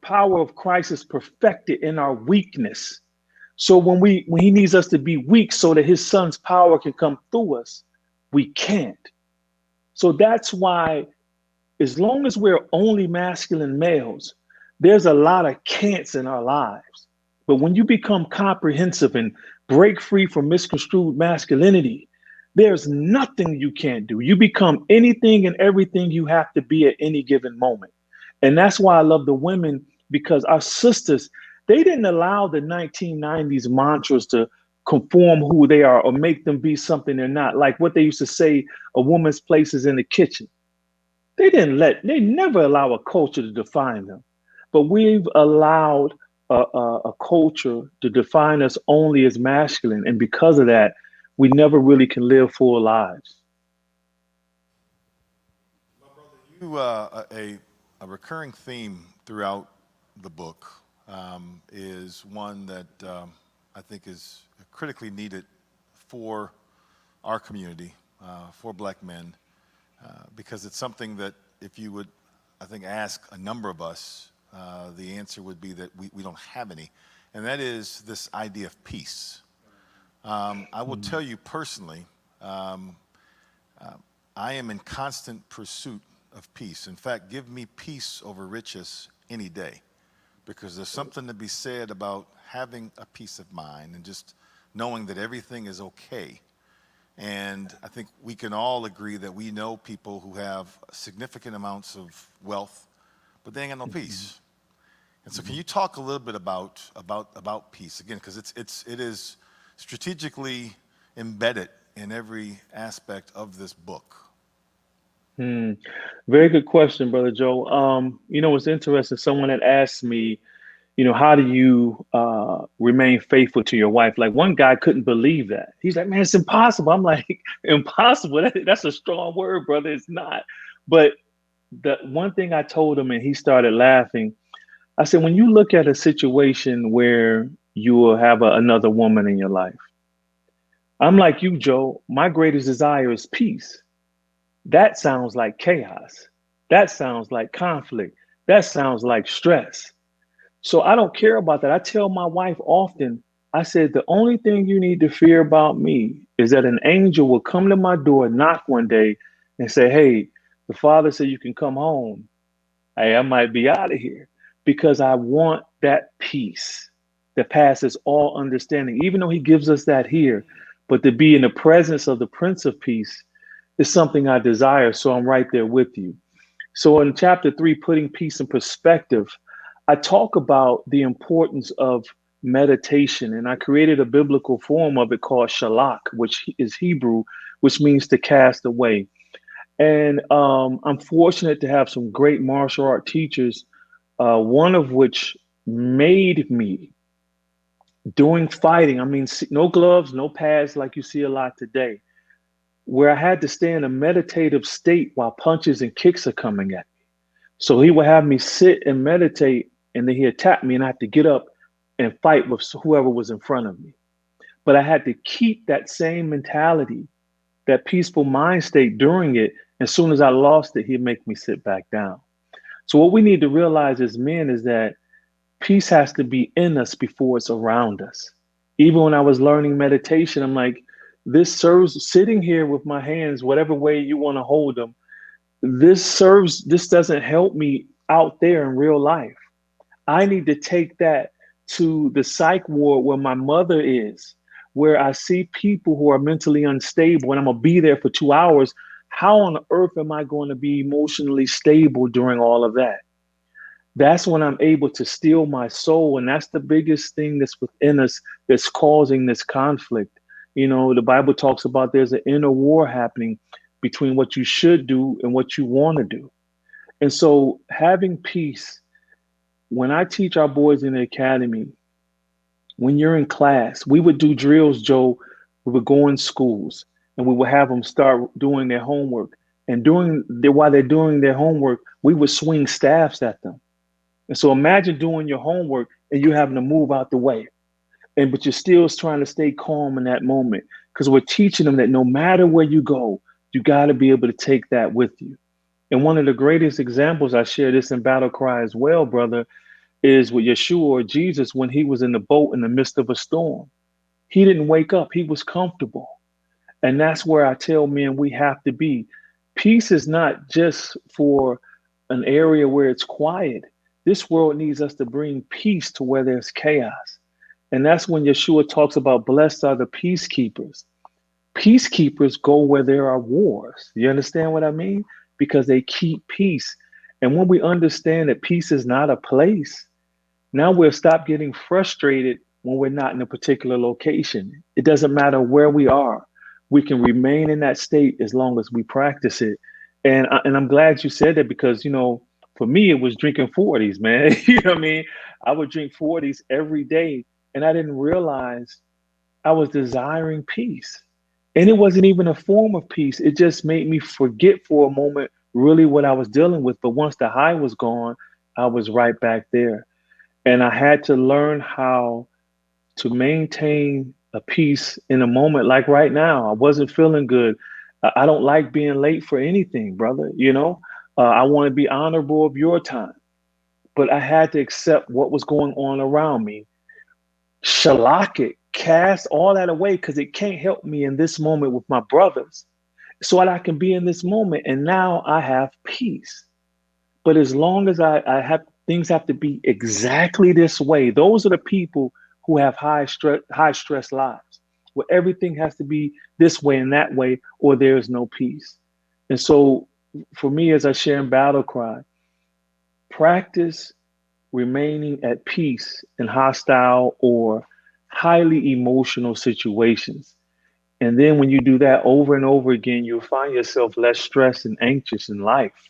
power of Christ is perfected in our weakness. So when he needs us to be weak so that his son's power can come through us, we can't. So that's why as long as we're only masculine males, there's a lot of can'ts in our lives. But when you become comprehensive and break free from misconstrued masculinity, there's nothing you can't do. You become anything and everything you have to be at any given moment. And that's why I love the women, because our sisters, they didn't allow the 1990s mantras to conform who they are or make them be something they're not. Like what they used to say, a woman's place is in the kitchen. They never allow a culture to define them. But we've allowed a culture to define us only as masculine. And because of that, we never really can live full lives. You, a recurring theme throughout the book is one that I think is critically needed for our community, for black men, because it's something that if you would, I think, ask a number of us, the answer would be that we don't have any. And that is this idea of peace. I will tell you personally, I am in constant pursuit of peace. In fact, give me peace over riches any day, because there's something to be said about having a peace of mind and just knowing that everything is okay. And I think we can all agree that we know people who have significant amounts of wealth, but they ain't got no peace. And so, can you talk a little bit about peace again? Because it is strategically embedded in every aspect of this book. Very good question, Brother Joe. It's interesting. Someone had asked me, how do you remain faithful to your wife? Like one guy couldn't believe that. He's like, man, it's impossible. I'm like, impossible? That's a strong word, brother. It's not. But the one thing I told him, and he started laughing, I said, when you look at a situation where you will have another woman in your life, I'm like you, Joe. My greatest desire is peace. That sounds like chaos. That sounds like conflict. That sounds like stress. So I don't care about that. I tell my wife often, I said, the only thing you need to fear about me is that an angel will come to my door, knock one day, and say, hey, the father said you can come home. Hey, I might be out of here, because I want that peace that passes all understanding, even though he gives us that here. But to be in the presence of the Prince of Peace is something I desire. So I'm right there with you. So in chapter 3, putting peace in perspective, I talk about the importance of meditation, and I created a biblical form of it called shalak, which is Hebrew, which means to cast away. And I'm fortunate to have some great martial art teachers, one of which made me, doing fighting, I mean, no gloves, no pads like you see a lot today, where I had to stay in a meditative state while punches and kicks are coming at me. So he would have me sit and meditate, and then he attacked me, and I had to get up and fight with whoever was in front of me. But I had to keep that same mentality, that peaceful mind state during it. As soon as I lost it, he'd make me sit back down. So what we need to realize as men is that peace has to be in us before it's around us. Even when I was learning meditation, I'm like, this serves, sitting here with my hands, whatever way you want to hold them, this doesn't help me out there in real life. I need to take that to the psych ward where my mother is, where I see people who are mentally unstable, and I'm going to be there for 2 hours. How on earth am I going to be emotionally stable during all of that? That's when I'm able to steal my soul. And that's the biggest thing that's within us that's causing this conflict. The Bible talks about there's an inner war happening between what you should do and what you want to do. And so having peace, when I teach our boys in the academy, when you're in class, we would do drills, Joe. We would go in schools and we would have them start doing their homework. And while they're doing their homework, we would swing staffs at them. And so imagine doing your homework and you having to move out the way. But you're still trying to stay calm in that moment, because we're teaching them that no matter where you go, you got to be able to take that with you. And one of the greatest examples, I share this in Battle Cry as well, brother, is with Yeshua or Jesus when he was in the boat in the midst of a storm. He didn't wake up. He was comfortable. And that's where I tell men we have to be. Peace is not just for an area where it's quiet. This world needs us to bring peace to where there's chaos. And that's when Yeshua talks about blessed are the peacekeepers. Peacekeepers go where there are wars. You understand what I mean? Because they keep peace. And when we understand that peace is not a place, now we'll stop getting frustrated when we're not in a particular location. It doesn't matter where we are. We can remain in that state as long as we practice it. And I'm glad you said that because, for me, it was drinking 40s, man. You know what I mean? I would drink 40s every day, and I didn't realize I was desiring peace. And it wasn't even a form of peace. It just made me forget for a moment really what I was dealing with. But once the high was gone, I was right back there. And I had to learn how to maintain a peace in a moment like right now. I wasn't feeling good. I don't like being late for anything, brother. I want to be honorable of your time. But I had to accept what was going on around me, shalak it, cast all that away because it can't help me in this moment with my brothers. So that I can be in this moment. And now I have peace. But as long as I have things have to be exactly this way, those are the people who have high stress lives, where everything has to be this way and that way, or there is no peace. And so for me, as I share in Battle Cry, practice remaining at peace in hostile or highly emotional situations. And then when you do that over and over again, you'll find yourself less stressed and anxious in life.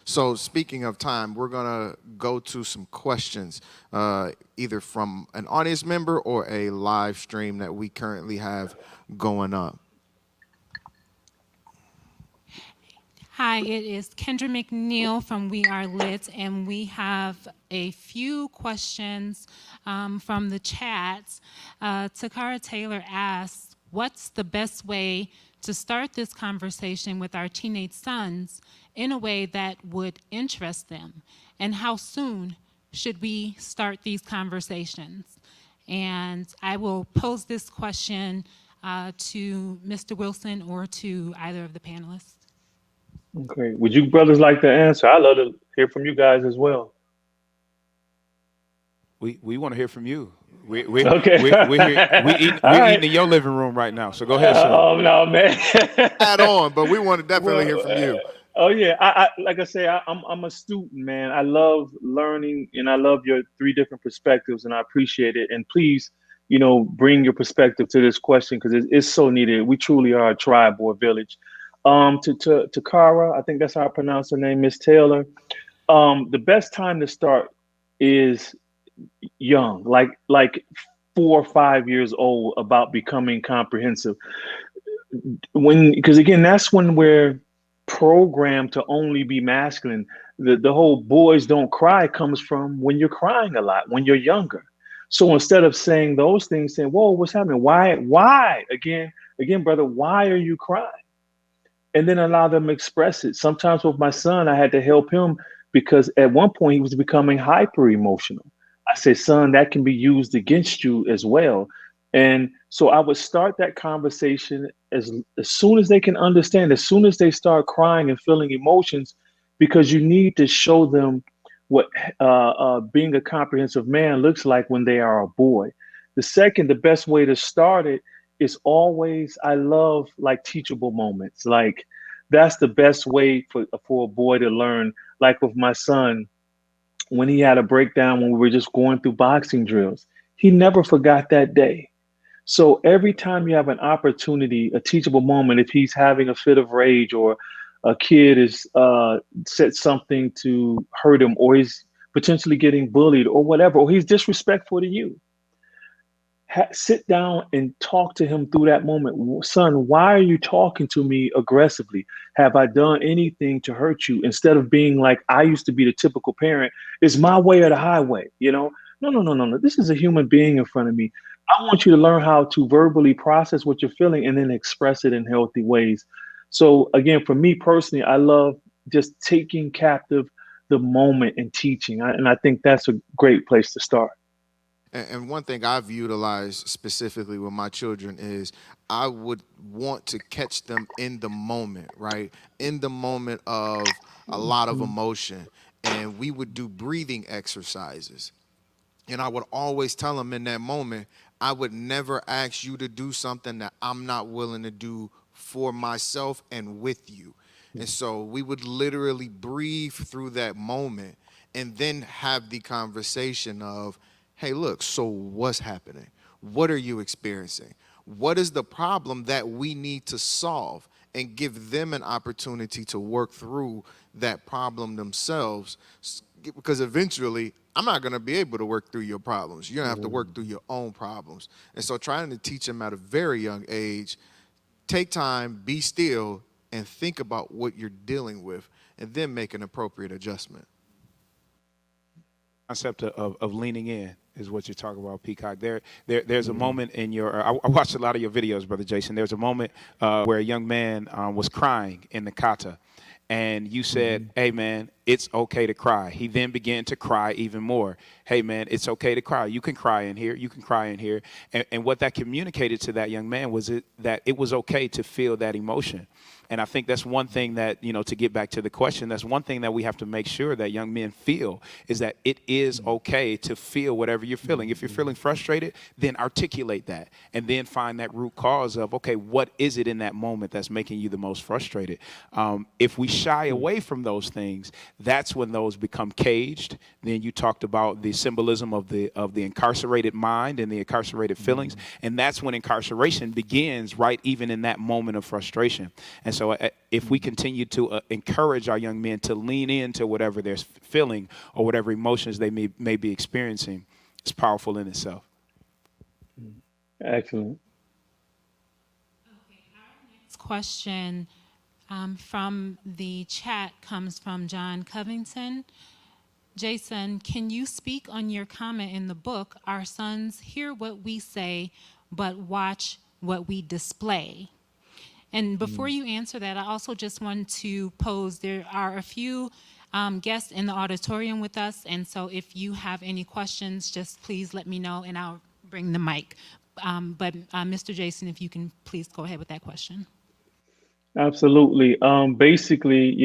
So speaking of time, we're gonna go to some questions, either from an audience member or a live stream that we currently have going up. Hi, it is Kendra McNeil from We Are Lit, and we have a few questions from the chat. Takara Taylor asks, what's the best way to start this conversation with our teenage sons in a way that would interest them? And how soon should we start these conversations? And I will pose this question to Mr. Wilson or to either of the panelists. Okay. Would you brothers like to answer? I'd love to hear from you guys as well. We want to hear from you. We Okay. we All eating right. in your living room right now. So go ahead, sir. Oh no, man. Add on, but we want to definitely Well, hear from you. oh yeah. I like I say, I'm a student, man. I love learning, and I love your three different perspectives, and I appreciate it. And please, bring your perspective to this question because it's so needed. We truly are a tribe or a village. To Kara, I think that's how I pronounce her name, Miss Taylor. The best time to start is young, like 4 or 5 years old, about becoming comprehensive. Because again, that's when we're programmed to only be masculine. The whole boys don't cry comes from when you're crying a lot when you're younger. So instead of saying those things, saying, "Whoa, what's happening? Why again, brother? Why are you crying?" And then allow them to express it. Sometimes with my son, I had to help him because at one point he was becoming hyper emotional. I said, son, that can be used against you as well. And so I would start that conversation as soon as they can understand, as soon as they start crying and feeling emotions, because you need to show them what being a comprehensive man looks like when they are a boy. The best way to start it is always, I love like teachable moments. Like that's the best way for a boy to learn. Like with my son, when he had a breakdown when we were just going through boxing drills, he never forgot that day. So every time you have an opportunity, a teachable moment, if he's having a fit of rage or a kid is said something to hurt him, or he's potentially getting bullied or whatever, or he's disrespectful to you, sit down and talk to him through that moment. Son, why are you talking to me aggressively? Have I done anything to hurt you? Instead of being like I used to be the typical parent, it's my way or the highway, No, no, no, no, no. This is a human being in front of me. I want you to learn how to verbally process what you're feeling and then express it in healthy ways. So again, for me personally, I love just taking captive the moment and teaching. And I think that's a great place to start. And one thing I've utilized specifically with my children is I would want to catch them in the moment, right? In the moment of a lot of emotion. And we would do breathing exercises. And I would always tell them in that moment, I would never ask you to do something that I'm not willing to do for myself and with you. And so we would literally breathe through that moment and then have the conversation of, hey, look, so what's happening? What are you experiencing? What is the problem that we need to solve? And give them an opportunity to work through that problem themselves. Because eventually, I'm not going to be able to work through your problems. You're going to have to work through your own problems. And so, trying to teach them at a very young age, take time, be still, and think about what you're dealing with, and then make an appropriate adjustment. Concept of leaning in is what you're talking about, Peacock. There's a moment in your. I watched a lot of your videos, Brother Jason. There's a moment where a young man was crying in the kata, and you said, "Hey, man, it's okay to cry." He then began to cry even more. Hey, man, it's okay to cry. You can cry in here. You can cry in here. And what that communicated to that young man was that it was okay to feel that emotion. And I think that's one thing that, to get back to the question, that's one thing that we have to make sure that young men feel is that it is okay to feel whatever you're feeling. If you're feeling frustrated, then articulate that and then find that root cause of, okay, what is it in that moment that's making you the most frustrated? If we shy away from those things, that's when those become caged. Then you talked about the symbolism of the incarcerated mind and the incarcerated feelings. And that's when incarceration begins, right, even in that moment of frustration. And so if we continue to encourage our young men to lean into whatever they're feeling or whatever emotions they may be experiencing, it's powerful in itself. Excellent. Next question from the chat comes from John Covington. Jason, can you speak on your comment in the book, "Our sons hear what we say, but watch what we display"? And before you answer that, I also just want to pose, there are a few guests in the auditorium with us, and so if you have any questions, just please let me know and I'll bring the mic. But Mr. Jason, if you can please go ahead with that question. Absolutely. Basically,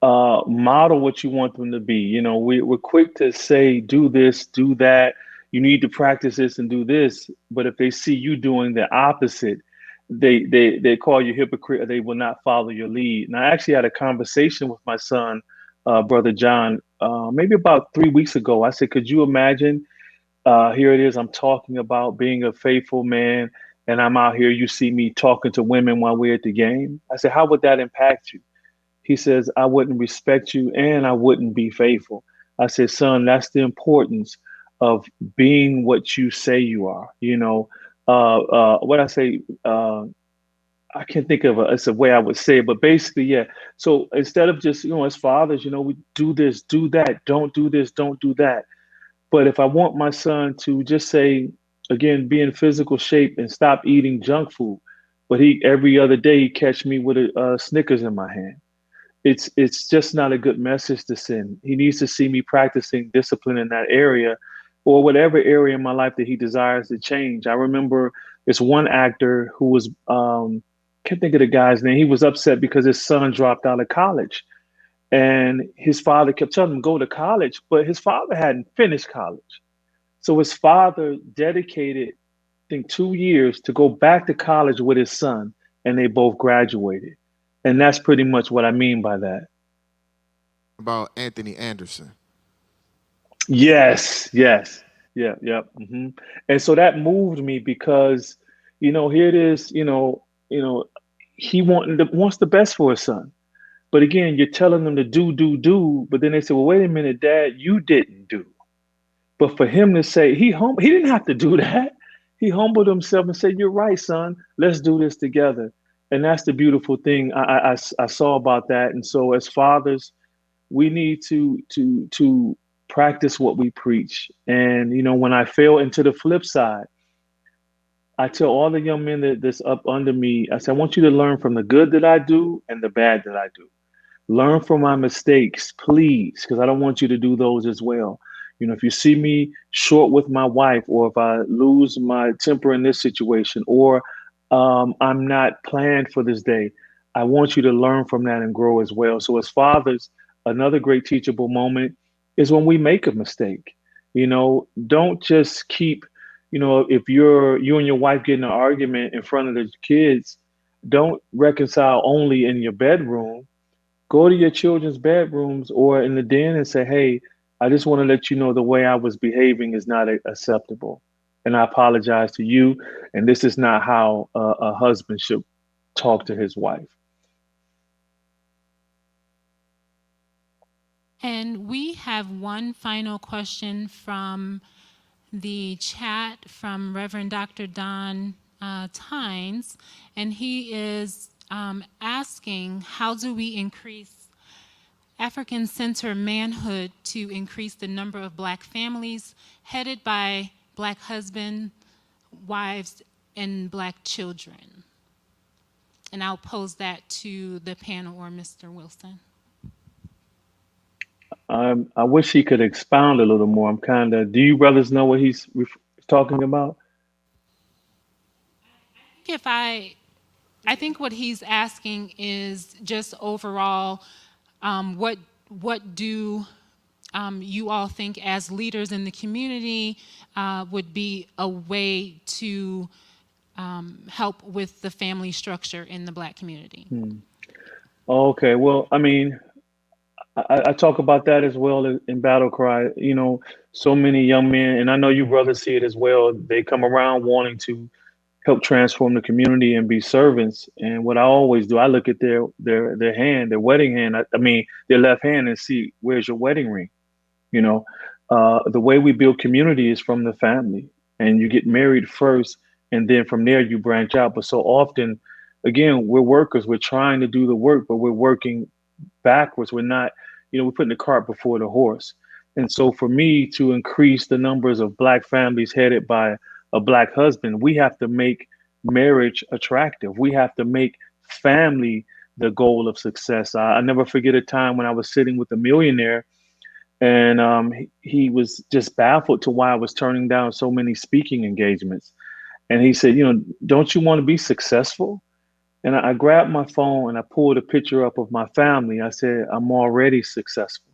model what you want them to be. We're quick to say, do this, do that. You need to practice this and do this. But if they see you doing the opposite, they call you hypocrite, or they will not follow your lead. And I actually had a conversation with my son, Brother John, maybe about 3 weeks ago. I said, could you imagine? Here it is. I'm talking about being a faithful man, and I'm out here. You see me talking to women while we're at the game. I said, how would that impact you? He says, I wouldn't respect you and I wouldn't be faithful. I said, son, that's the importance of being what you say you are. What I say, I can't think of it's a way I would say it, but basically, yeah. So instead of just, as fathers, we do this, do that, don't do this, don't do that. But if I want my son to just say, again, be in physical shape and stop eating junk food, but he every other day he catch me with a Snickers in my hand. It's just not a good message to send. He needs to see me practicing discipline in that area, or whatever area in my life that he desires to change. I remember this one actor who was can't think of the guy's name. He was upset because his son dropped out of college. And his father kept telling him, go to college, but his father hadn't finished college. So his father dedicated, I think, 2 years to go back to college with his son, and they both graduated. And that's pretty much what I mean by that. About Anthony Anderson. Yes, yes, yeah, yeah. And so that moved me because, here it is, he wants the best for his son. But again, you're telling them to do, but then they say, well, wait a minute, Dad, you didn't do. But for him to say, he didn't have to do that. He humbled himself and said, you're right, son, let's do this together. And that's the beautiful thing I saw about that. And so as fathers, we need to practice what we preach. And, when I fail into the flip side, I tell all the young men that's up under me, I say, I want you to learn from the good that I do and the bad that I do. Learn from my mistakes, please, because I don't want you to do those as well. If you see me short with my wife, or if I lose my temper in this situation, or I'm not planned for this day, I want you to learn from that and grow as well. So, as fathers, another great teachable moment is when we make a mistake. Don't just keep, if you and your wife get in an argument in front of the kids, don't reconcile only in your bedroom. Go to your children's bedrooms or in the den and say, hey, I just want to let you know the way I was behaving is not acceptable. And I apologize to you. And this is not how a husband should talk to his wife. And we have one final question from the chat from Reverend Dr. Don Tynes, and he is asking, how do we increase African-centered manhood to increase the number of Black families headed by Black husbands, wives, and Black children? And I'll pose that to the panel or Mr. Wilson. I wish he could expound a little more. Do you brothers know what he's talking about? If I think what he's asking is just overall, what do you all think as leaders in the community would be a way to help with the family structure in the Black community? Okay, well, I talk about that as well in Battle Cry. So many young men, and I know you brothers see it as well. They come around wanting to help transform the community and be servants. And what I always do, I look at their hand, their wedding hand. Their left hand, and see, where's your wedding ring. You know, the way we build community is from the family, and you get married first, and then from there you branch out. But so often, again, we're workers. We're trying to do the work, but we're working backwards. We're not, we're putting the cart before the horse. And so for me to increase the numbers of Black families headed by a Black husband, we have to make marriage attractive. We have to make family the goal of success. I never forget a time when I was sitting with a millionaire, and he was just baffled to why I was turning down so many speaking engagements. And he said, don't you want to be successful? And I grabbed my phone and I pulled a picture up of my family. I said, I'm already successful.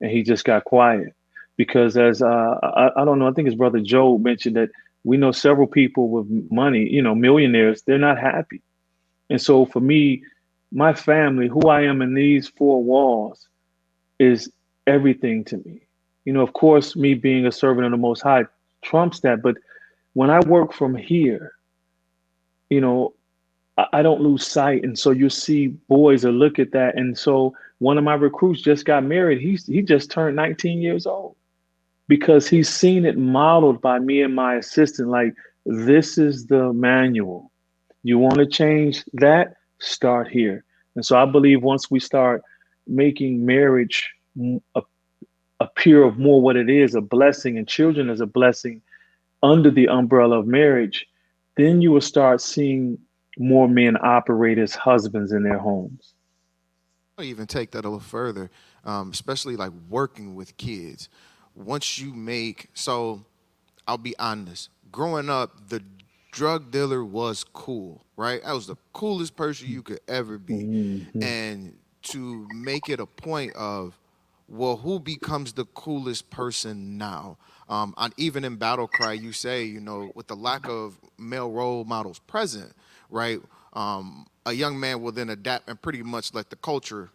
And he just got quiet because, as I don't know, I think his brother Joe mentioned that we know several people with money, millionaires, they're not happy. And so for me, my family, who I am in these four walls, is everything to me. Of course, me being a servant of the Most High trumps that. But when I work from here, you know, I don't lose sight. And so you see boys will look at that. And so one of my recruits just got married. He just turned 19 years old because he's seen it modeled by me and my assistant. Like, this is the manual. You want to change that? Start here. And so I believe once we start making marriage appear of more what it is, a blessing, and children as a blessing under the umbrella of marriage, then you will start seeing more men operate as husbands in their homes. I'll even take that a little further, especially like working with kids. Once you so I'll be honest, growing up, the drug dealer was cool, right? I was the coolest person you could ever be. Mm-hmm. And to make it a point of, well, who becomes the coolest person now? Even in Battle Cry, you say, with the lack of male role models present, right? A young man will then adapt and pretty much let the culture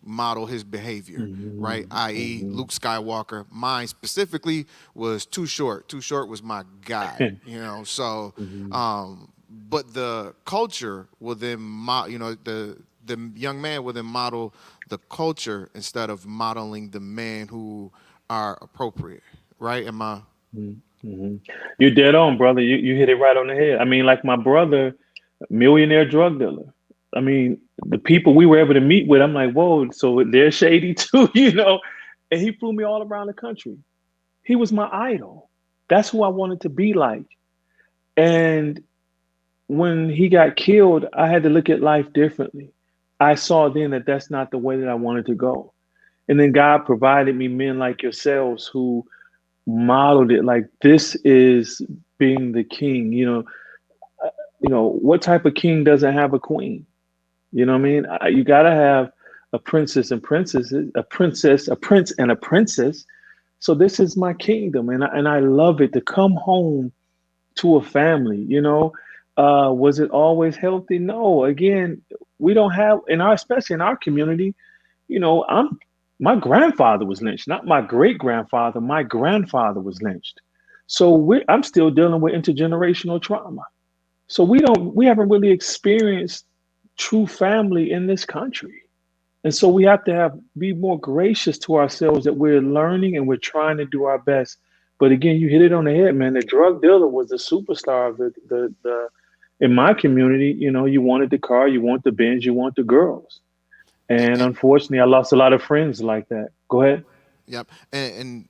model his behavior, Mm-hmm. right? I.e., Mm-hmm. Luke Skywalker. Mine specifically was Too Short. Too Short was my guy, So, Mm-hmm. but the culture will then, the young man will then model the culture instead of modeling the men who are appropriate, right? Am I? Mm-hmm. You're dead on, brother. You hit it right on the head. I mean, like my brother, millionaire drug dealer. I mean, the people we were able to meet with, I'm like, whoa, so they're shady too. And he flew me all around the country. He was my idol. That's who I wanted to be like. And when he got killed, I had to look at life differently. I saw then that that's not the way that I wanted to go. And then God provided me men like yourselves who modeled it like this is being the king. What type of king doesn't have a queen? You know what I mean? You got to have a princess and princesses, a princess, a prince and a princess. So this is my kingdom, and I love it to come home to a family. Was it always healthy? No. Again, we don't have especially in our community. I'm my grandfather was lynched, not my great grandfather. My grandfather was lynched. So I'm still dealing with intergenerational trauma. So we haven't really experienced true family in this country. And so we have to be more gracious to ourselves that we're learning and we're trying to do our best. But again, you hit it on the head, man. The drug dealer was the superstar of the in my community. You wanted the car, you want the Benz, you want the girls. And And, unfortunately, I lost a lot of friends like that. Go ahead. yep. And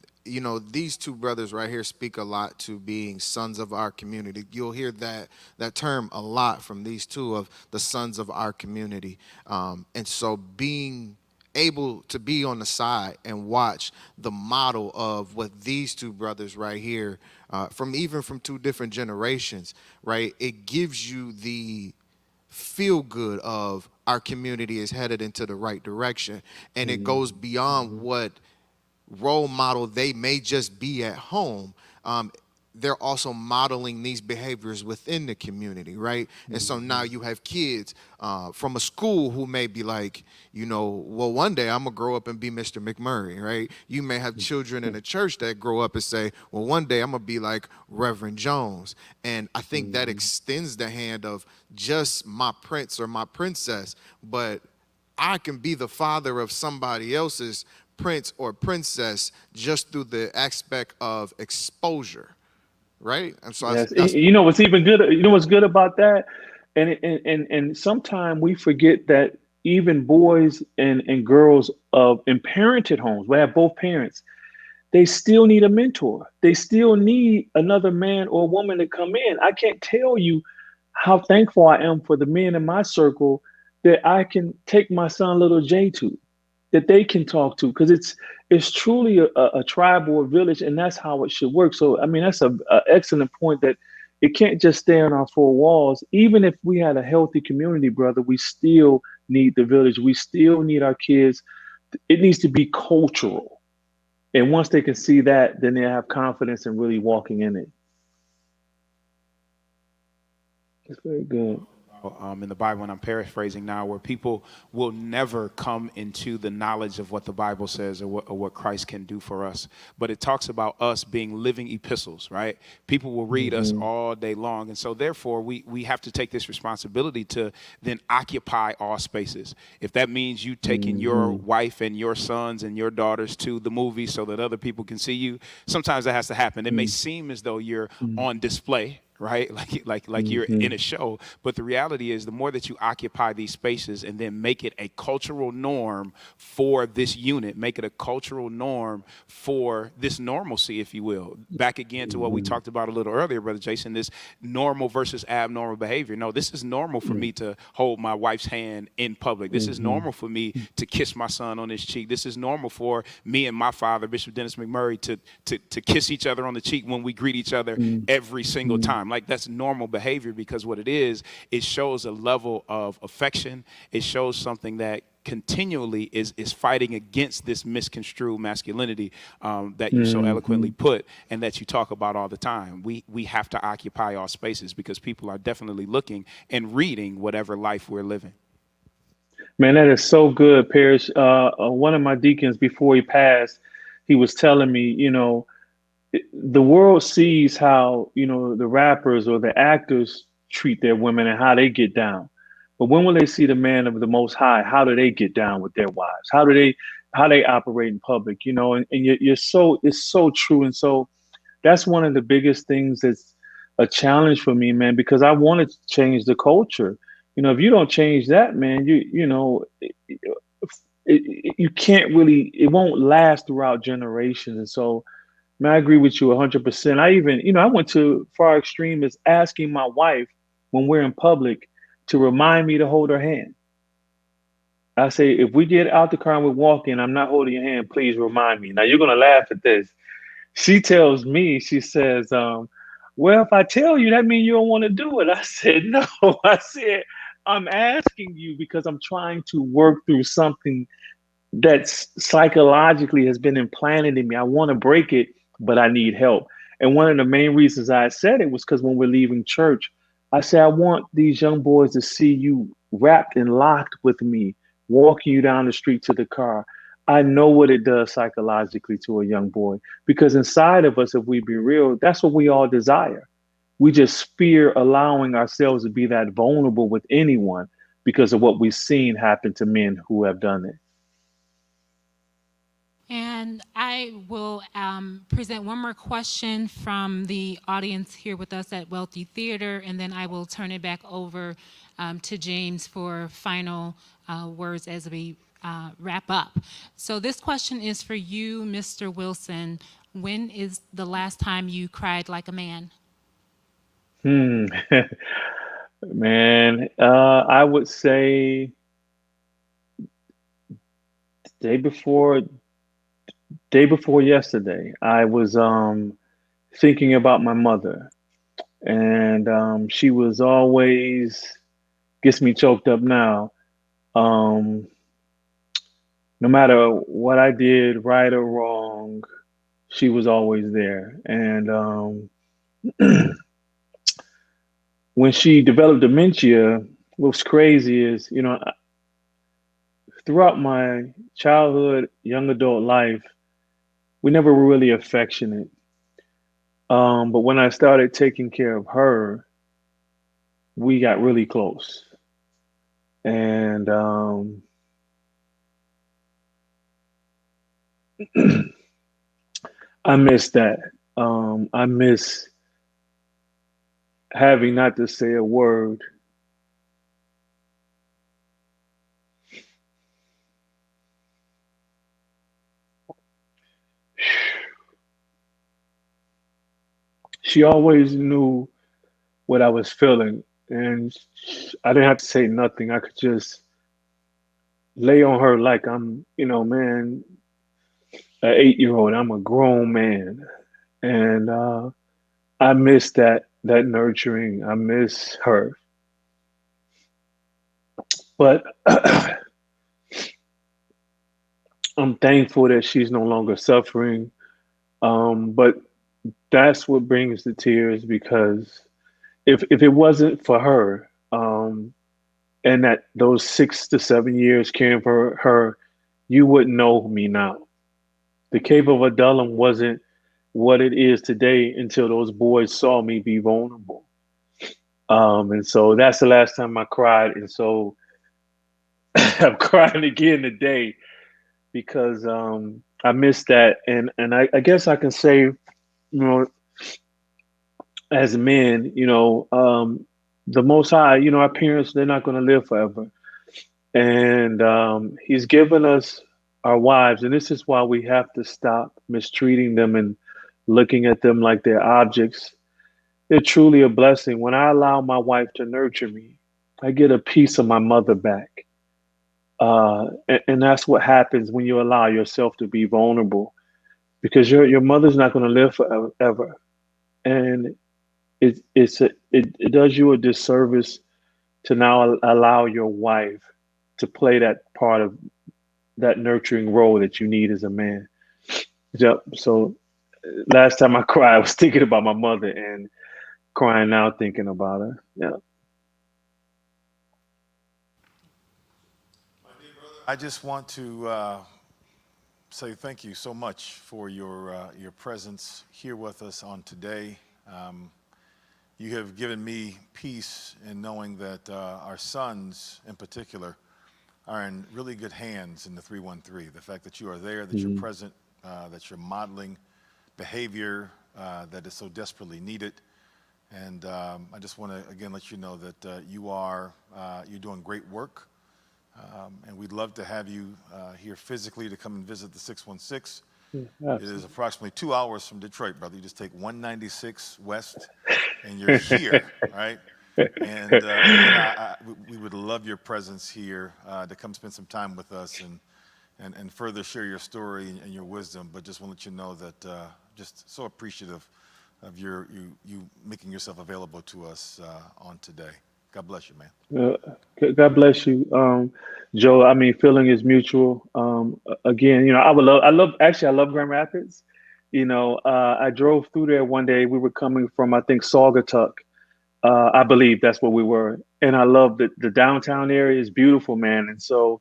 these two brothers right here speak a lot to being sons of our community. You'll hear that term a lot from these two, of the sons of our community. And so being able to be on the side and watch the model of what these two brothers right here, from two different generations, right? It gives you the feel good of our community is headed into the right direction, and it goes beyond Mhm. what role model they may just be at home. They're also modeling these behaviors within the community, right? And so now Mhm. you have kids from a school who may be like, well, one day I'm gonna grow up and be Mr. McMurray, right? You may have children in a church that grow up and say, well, one day I'm gonna be like Reverend Jones. And I think that Mhm. extends the hand of just my prince or my princess, but I can be the father of somebody else's prince or princess just through the aspect of exposure, right? And so Yes, that's you know what's even good. You know what's good about that, and sometimes we forget that even boys and girls in parented homes, we have both parents. They still need a mentor. They still need another man or woman to come in. I can't tell you how thankful I am for the men in my circle that I can take my son little J to, that they can talk to, because it's truly a tribe or a village, and that's how it should work. So I mean, that's a excellent point, that it can't just stay in our four walls. Even if we had a healthy community, brother, we still need the village. We still need our kids. It needs to be cultural, and once they can see that, then they have confidence in really walking in it. It's very good. In the Bible, and I'm paraphrasing now, where people will never come into the knowledge of what the Bible says, or what Christ can do for us. But it talks about us being living epistles, right? People will read us Hmm. all day long. And so therefore, we have to take this responsibility to then occupy all spaces. If that means you taking your Hmm. wife and your sons and your daughters to the movie so that other people can see you, sometimes that has to happen. It may seem as though you're on display, right? Like you're in Hmm. a show. But the reality is, the more that you occupy these spaces and then make it a cultural norm for this unit, make it a cultural norm for this normalcy, if you will. Back again to what we Hmm. talked about a little earlier, Brother Jason, this normal versus abnormal behavior. No, this is normal for me to hold my wife's hand in public. This is Hmm. normal for me to kiss my son on his cheek. This is normal for me and my father, Bishop Dennis McMurray, to kiss each other on the cheek when we greet each other every single time. Like, that's normal behavior, because what it is, it shows a level of affection. It shows something that continually is fighting against this misconstrued masculinity, that you so eloquently Hmm. put, and that you talk about all the time. We have to occupy our spaces, because people are definitely looking and reading whatever life we're living. Man, that is so good, Parrish. One of my deacons, before he passed, he was telling me, the world sees how, the rappers or the actors treat their women and how they get down. But when will they see the man of the Most High? How do they get down with their wives? How they operate in public? And it's so true. And so that's one of the biggest things that's a challenge for me, man, because I want to change the culture. If you don't change that, man, you can't really, it won't last throughout generations. And so, man, I agree with you 100%. I even, I went to far extreme as asking my wife when we're in public to remind me to hold her hand. I say, if we get out the car and we're walking, I'm not holding your hand, please remind me. Now, you're going to laugh at this. She tells me, she says, well, if I tell you, that means you don't want to do it. I said, no. I said, I'm asking you because I'm trying to work through something that's psychologically has been implanted in me. I want to break it, but I need help. And one of the main reasons I said it was because when we're leaving church, I said, I want these young boys to see you wrapped and locked with me, walking you down the street to the car. I know what it does psychologically to a young boy because inside of us, if we be real, that's what we all desire. We just fear allowing ourselves to be that vulnerable with anyone because of what we've seen happen to men who have done it. And I will present one more question from the audience here with us at Wealthy Theater, and then I will turn it back over to James for final words as we wrap up. So this question is for you, Mr. Wilson. When is the last time you cried like a man? Hmm. Man, I would say day before day before yesterday, I was thinking about my mother, and she was always gets me choked up now. Um, no matter what I did, right or wrong, she was always there. And when she developed dementia, what's crazy is, throughout my childhood, young adult life, we never were really affectionate. But when I started taking care of her, we got really close. And I miss that. I miss having not to say a word. She always knew what I was feeling, and I didn't have to say nothing. I could just lay on her like I'm, man, an 8-year old. I'm a grown man, and I miss that nurturing. I miss her, but I'm thankful that she's no longer suffering. But that's what brings the tears because if it wasn't for her, and that those 6 to 7 years caring for her, you wouldn't know me now. The Cave of Adullam wasn't what it is today until those boys saw me be vulnerable. And so that's the last time I cried. And so I'm crying again today because I missed that. And I guess I can say, know, as men, the Most High, our parents, they're not going to live forever. And He's given us our wives. And this is why we have to stop mistreating them and looking at them like they're objects. They're truly a blessing. When I allow my wife to nurture me, I get a piece of my mother back. And that's what happens when you allow yourself to be vulnerable because your mother's not going to live forever. And it does you a disservice to now allow your wife to play that part of that nurturing role that you need as a man. Yep. So last time I cried, I was thinking about my mother and crying now thinking about her. Yeah. I just want to say thank you so much for your presence here with us on today. You have given me peace in knowing that our sons, in particular, are in really good hands in the 313. The fact that you are there, that you're Mhm. present, that you're modeling behavior that is so desperately needed. And I just want to again let you know that you're doing great work. And we'd love to have you here physically to come and visit the 616. Yeah, It is absolutely. approximately 2 hours from Detroit, brother. You just take 196 west and you're here, right? And again, we would love your presence here to come spend some time with us and further share your story and your wisdom. But just want to let you know that just so appreciative of you making yourself available to us on today. God bless you, man. God bless you, Joe. I mean, feeling is mutual. Again, actually, I love Grand Rapids. I drove through there one day. We were coming from, I think, Saugatuck. I believe that's where we were. And I love the downtown area is beautiful, man. And so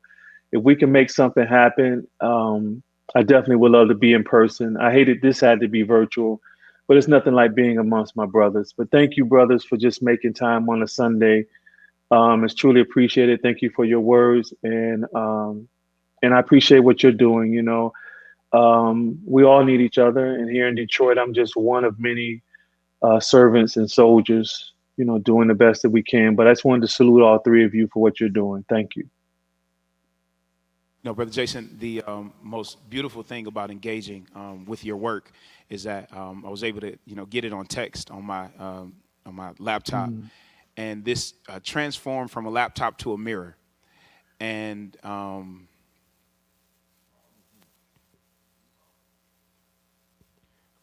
if we can make something happen, I definitely would love to be in person. I hated this had to be virtual, but it's nothing like being amongst my brothers. But thank you, brothers, for just making time on a Sunday. It's truly appreciated. Thank you for your words. And I appreciate what you're doing. We all need each other. And here in Detroit, I'm just one of many servants and soldiers, doing the best that we can. But I just wanted to salute all three of you for what you're doing. Thank you. No, Brother Jason, the most beautiful thing about engaging with your work is that I was able to, get it on text on my laptop, and this transformed from a laptop to a mirror, and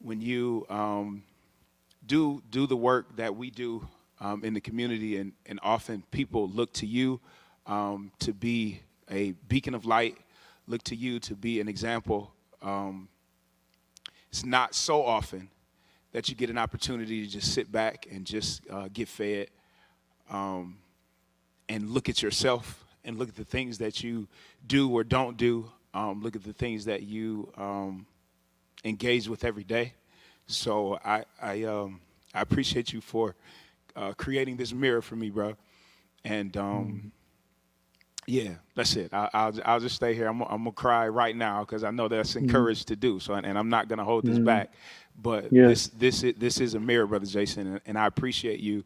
when you do the work that we do in the community, and often people look to you to be a beacon of light, look to you to be an example. It's not so often that you get an opportunity to just sit back and just get fed and look at yourself and look at the things that you do or don't do, look at the things that you engage with every day. So I appreciate you for creating this mirror for me, bro. And yeah, that's it. I'll just stay here. I'm gonna cry right now because I know that's encouraged to do. So, and I'm not gonna hold this back. But Yes. this is a mirror, Brother Jason, and I appreciate you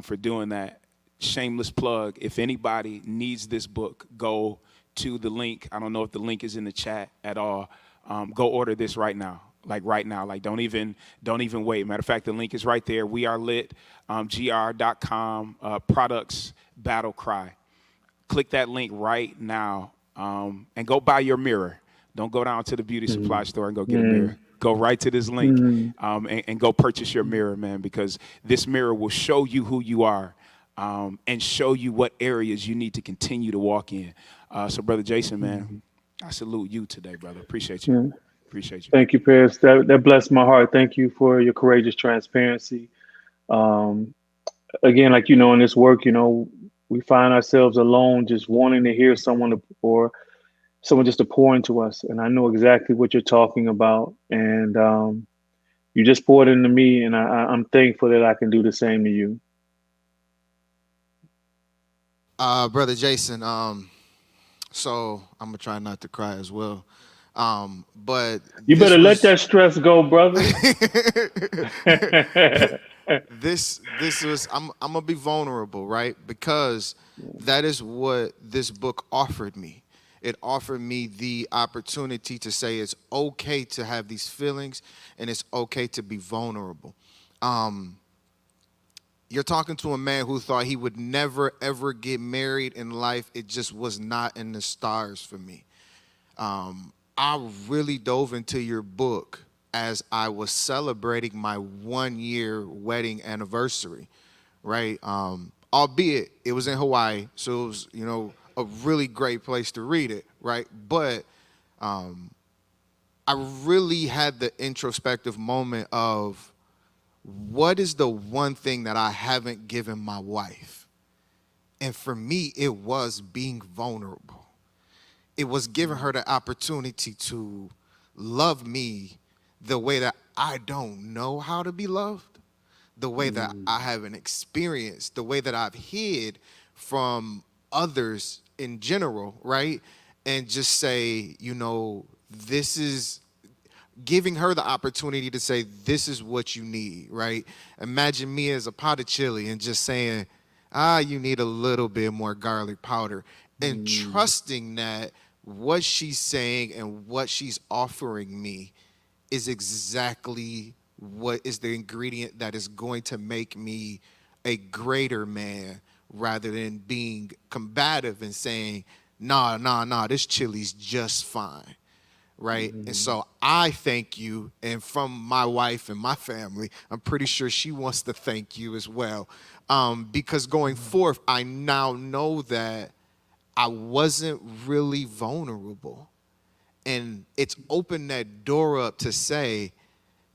for doing that. Shameless plug. If anybody needs this book, go to the link. I don't know if the link is in the chat at all. Go order this right now. Like right now. Like don't even wait. Matter of fact, the link is right there. We are lit. gr.com products battle cry. Click that link right now and go buy your mirror. Don't go down to the beauty supply store and go get a mirror. Go right to this link and go purchase your mirror, man, because this mirror will show you who you are and show you what areas you need to continue to walk in. So, Brother Jason, man, I salute you today, brother. Appreciate you. Appreciate you. Thank you, Paris. That blessed my heart. Thank you for your courageous transparency. Again, like in this work, we find ourselves alone, just wanting to hear someone or someone just to pour into us. And I know exactly what you're talking about. And you just poured into me, and I'm thankful that I can do the same to you. Brother Jason, so I'm gonna try not to cry as well. But You this better let was that stress go, brother. this was I'm gonna be vulnerable, right? Because that is what this book offered me. It offered me the opportunity to say it's okay to have these feelings and it's okay to be vulnerable. You're talking to a man who thought he would never ever get married in life. It just was not in the stars for me. I really dove into your book as I was celebrating my 1 year wedding anniversary, right? Albeit it was in Hawaii, so it was, a really great place to read it, right? But I really had the introspective moment of what is the one thing that I haven't given my wife? And for me, it was being vulnerable. It was giving her the opportunity to love me the way that I don't know how to be loved, the way that I haven't experienced, the way that I've hid from others in general, right? And just say, this is giving her the opportunity to say, this is what you need, right? Imagine me as a pot of chili and just saying, you need a little bit more garlic powder. And trusting that what she's saying and what she's offering me is exactly what is the ingredient that is going to make me a greater man, rather than being combative and saying, nah, this chili's just fine. right? And so I thank you, and from my wife and my family, I'm pretty sure she wants to thank you as well, because going forth, I now know that I wasn't really vulnerable, and it's opened that door up to say,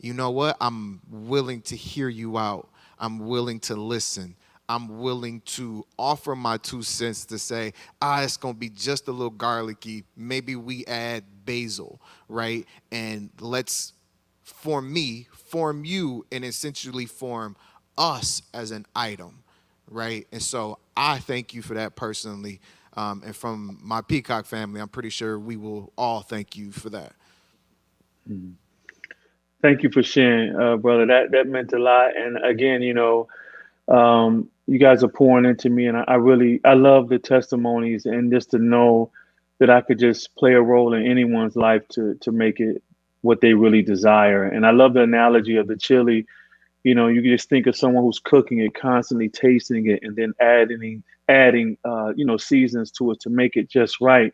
you know what? I'm willing to hear you out. I'm willing to listen. I'm willing to offer my 2 cents to say, it's going to be just a little garlicky. Maybe we add basil, right? And let's, form you, and essentially form us as an item, right? And so I thank you for that personally. And from my Peacock family, I'm pretty sure we will all thank you for that. Thank you for sharing, brother. That meant a lot. And again, you guys are pouring into me, and I really I love the testimonies, and just to know that I could just play a role in anyone's life to make it what they really desire. And I love the analogy of the chili. You can just think of someone who's cooking it, constantly tasting it, and then adding seasons to it to make it just right.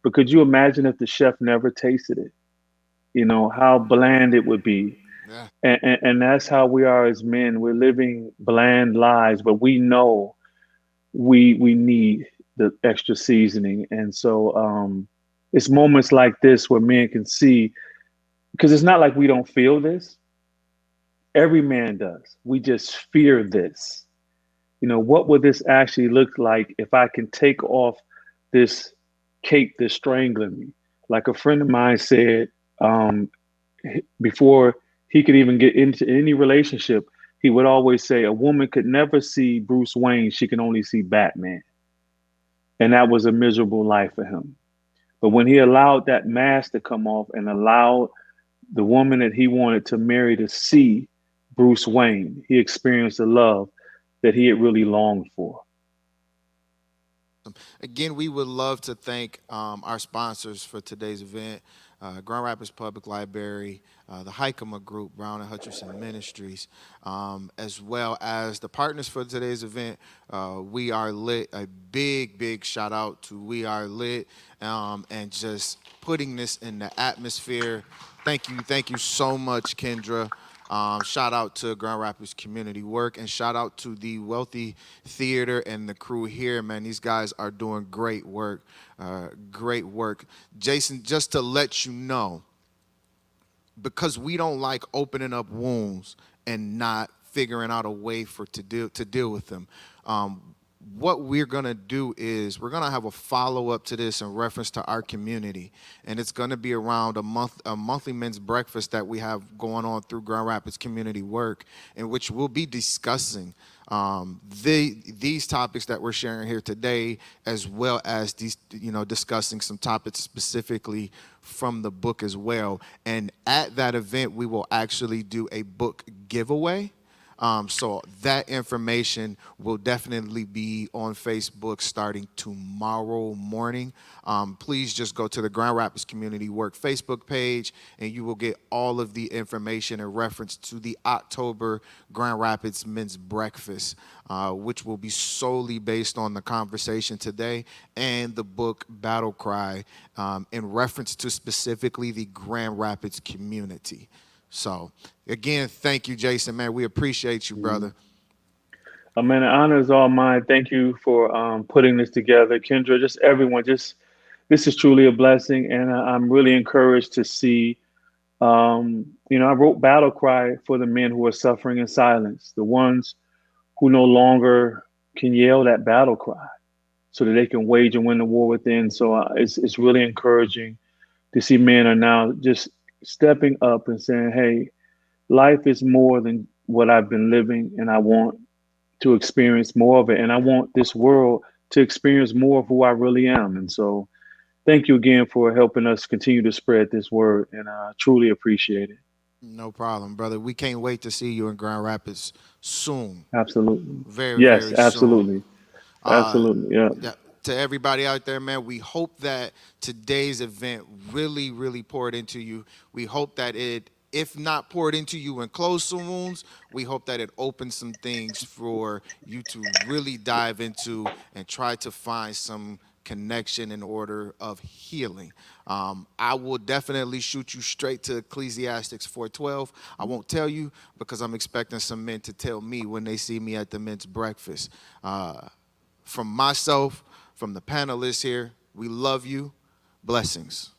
But could you imagine if the chef never tasted it? How bland it would be. Yeah. And that's how we are as men. We're living bland lives, but we know we need the extra seasoning. And so it's moments like this where men can see, because it's not like we don't feel this. Every man does. We just fear this. What would this actually look like if I can take off this cape that's strangling me? Like a friend of mine said, before he could even get into any relationship, he would always say a woman could never see Bruce Wayne, she can only see Batman. And that was a miserable life for him. But when he allowed that mask to come off and allowed the woman that he wanted to marry to see Bruce Wayne, he experienced the love that he had really longed for. Again, we would love to thank our sponsors for today's event, Grand Rapids Public Library, the Heikema Group, Brown and Hutcherson Ministries, as well as the partners for today's event, We Are Lit. A big, big shout out to We Are Lit, and just putting this in the atmosphere. Thank you so much, Kendra. Shout out to Grand Rapids Community Work, and shout out to the Wealthy Theater and the crew here, man. These guys are doing great work. Great work. Jason, just to let you know, because we don't like opening up wounds and not figuring out a way to deal with them. What we're gonna do is we're gonna have a follow up to this in reference to our community, and it's gonna be around a monthly men's breakfast that we have going on through Grand Rapids Community Work, in which we'll be discussing these topics that we're sharing here today, as well as discussing some topics specifically from the book as well. And at that event, we will actually do a book giveaway. So that information will definitely be on Facebook starting tomorrow morning. Please just go to the Grand Rapids Community Work Facebook page, and you will get all of the information in reference to the October Grand Rapids Men's Breakfast, which will be solely based on the conversation today and the book Battle Cry, in reference to specifically the Grand Rapids community. So, again, thank you, Jason, man. We appreciate you, brother. Man, the honor is all mine. Thank you for putting this together. Kendra, just everyone, this is truly a blessing. And I'm really encouraged to see, I wrote Battle Cry for the men who are suffering in silence, the ones who no longer can yell that battle cry so that they can wage and win the war within. So it's really encouraging to see men are now just stepping up and saying, hey, life is more than what I've been living, and I want to experience more of it. And I want this world to experience more of who I really am. And so thank you again for helping us continue to spread this word, and I truly appreciate it. No problem, brother. We can't wait to see you in Grand Rapids soon. Absolutely. Very, Yes, very soon. absolutely. Uh, Absolutely. Yeah. yeah, to everybody out there, man, we hope that today's event really, really poured into you. We hope that it, if not poured into you and closed some wounds, we hope that it opens some things for you to really dive into and try to find some connection in order of healing. I will definitely shoot you straight to Ecclesiastes 4:12. I won't tell you because I'm expecting some men to tell me when they see me at the men's breakfast. From myself, from the panelists here, we love you. Blessings.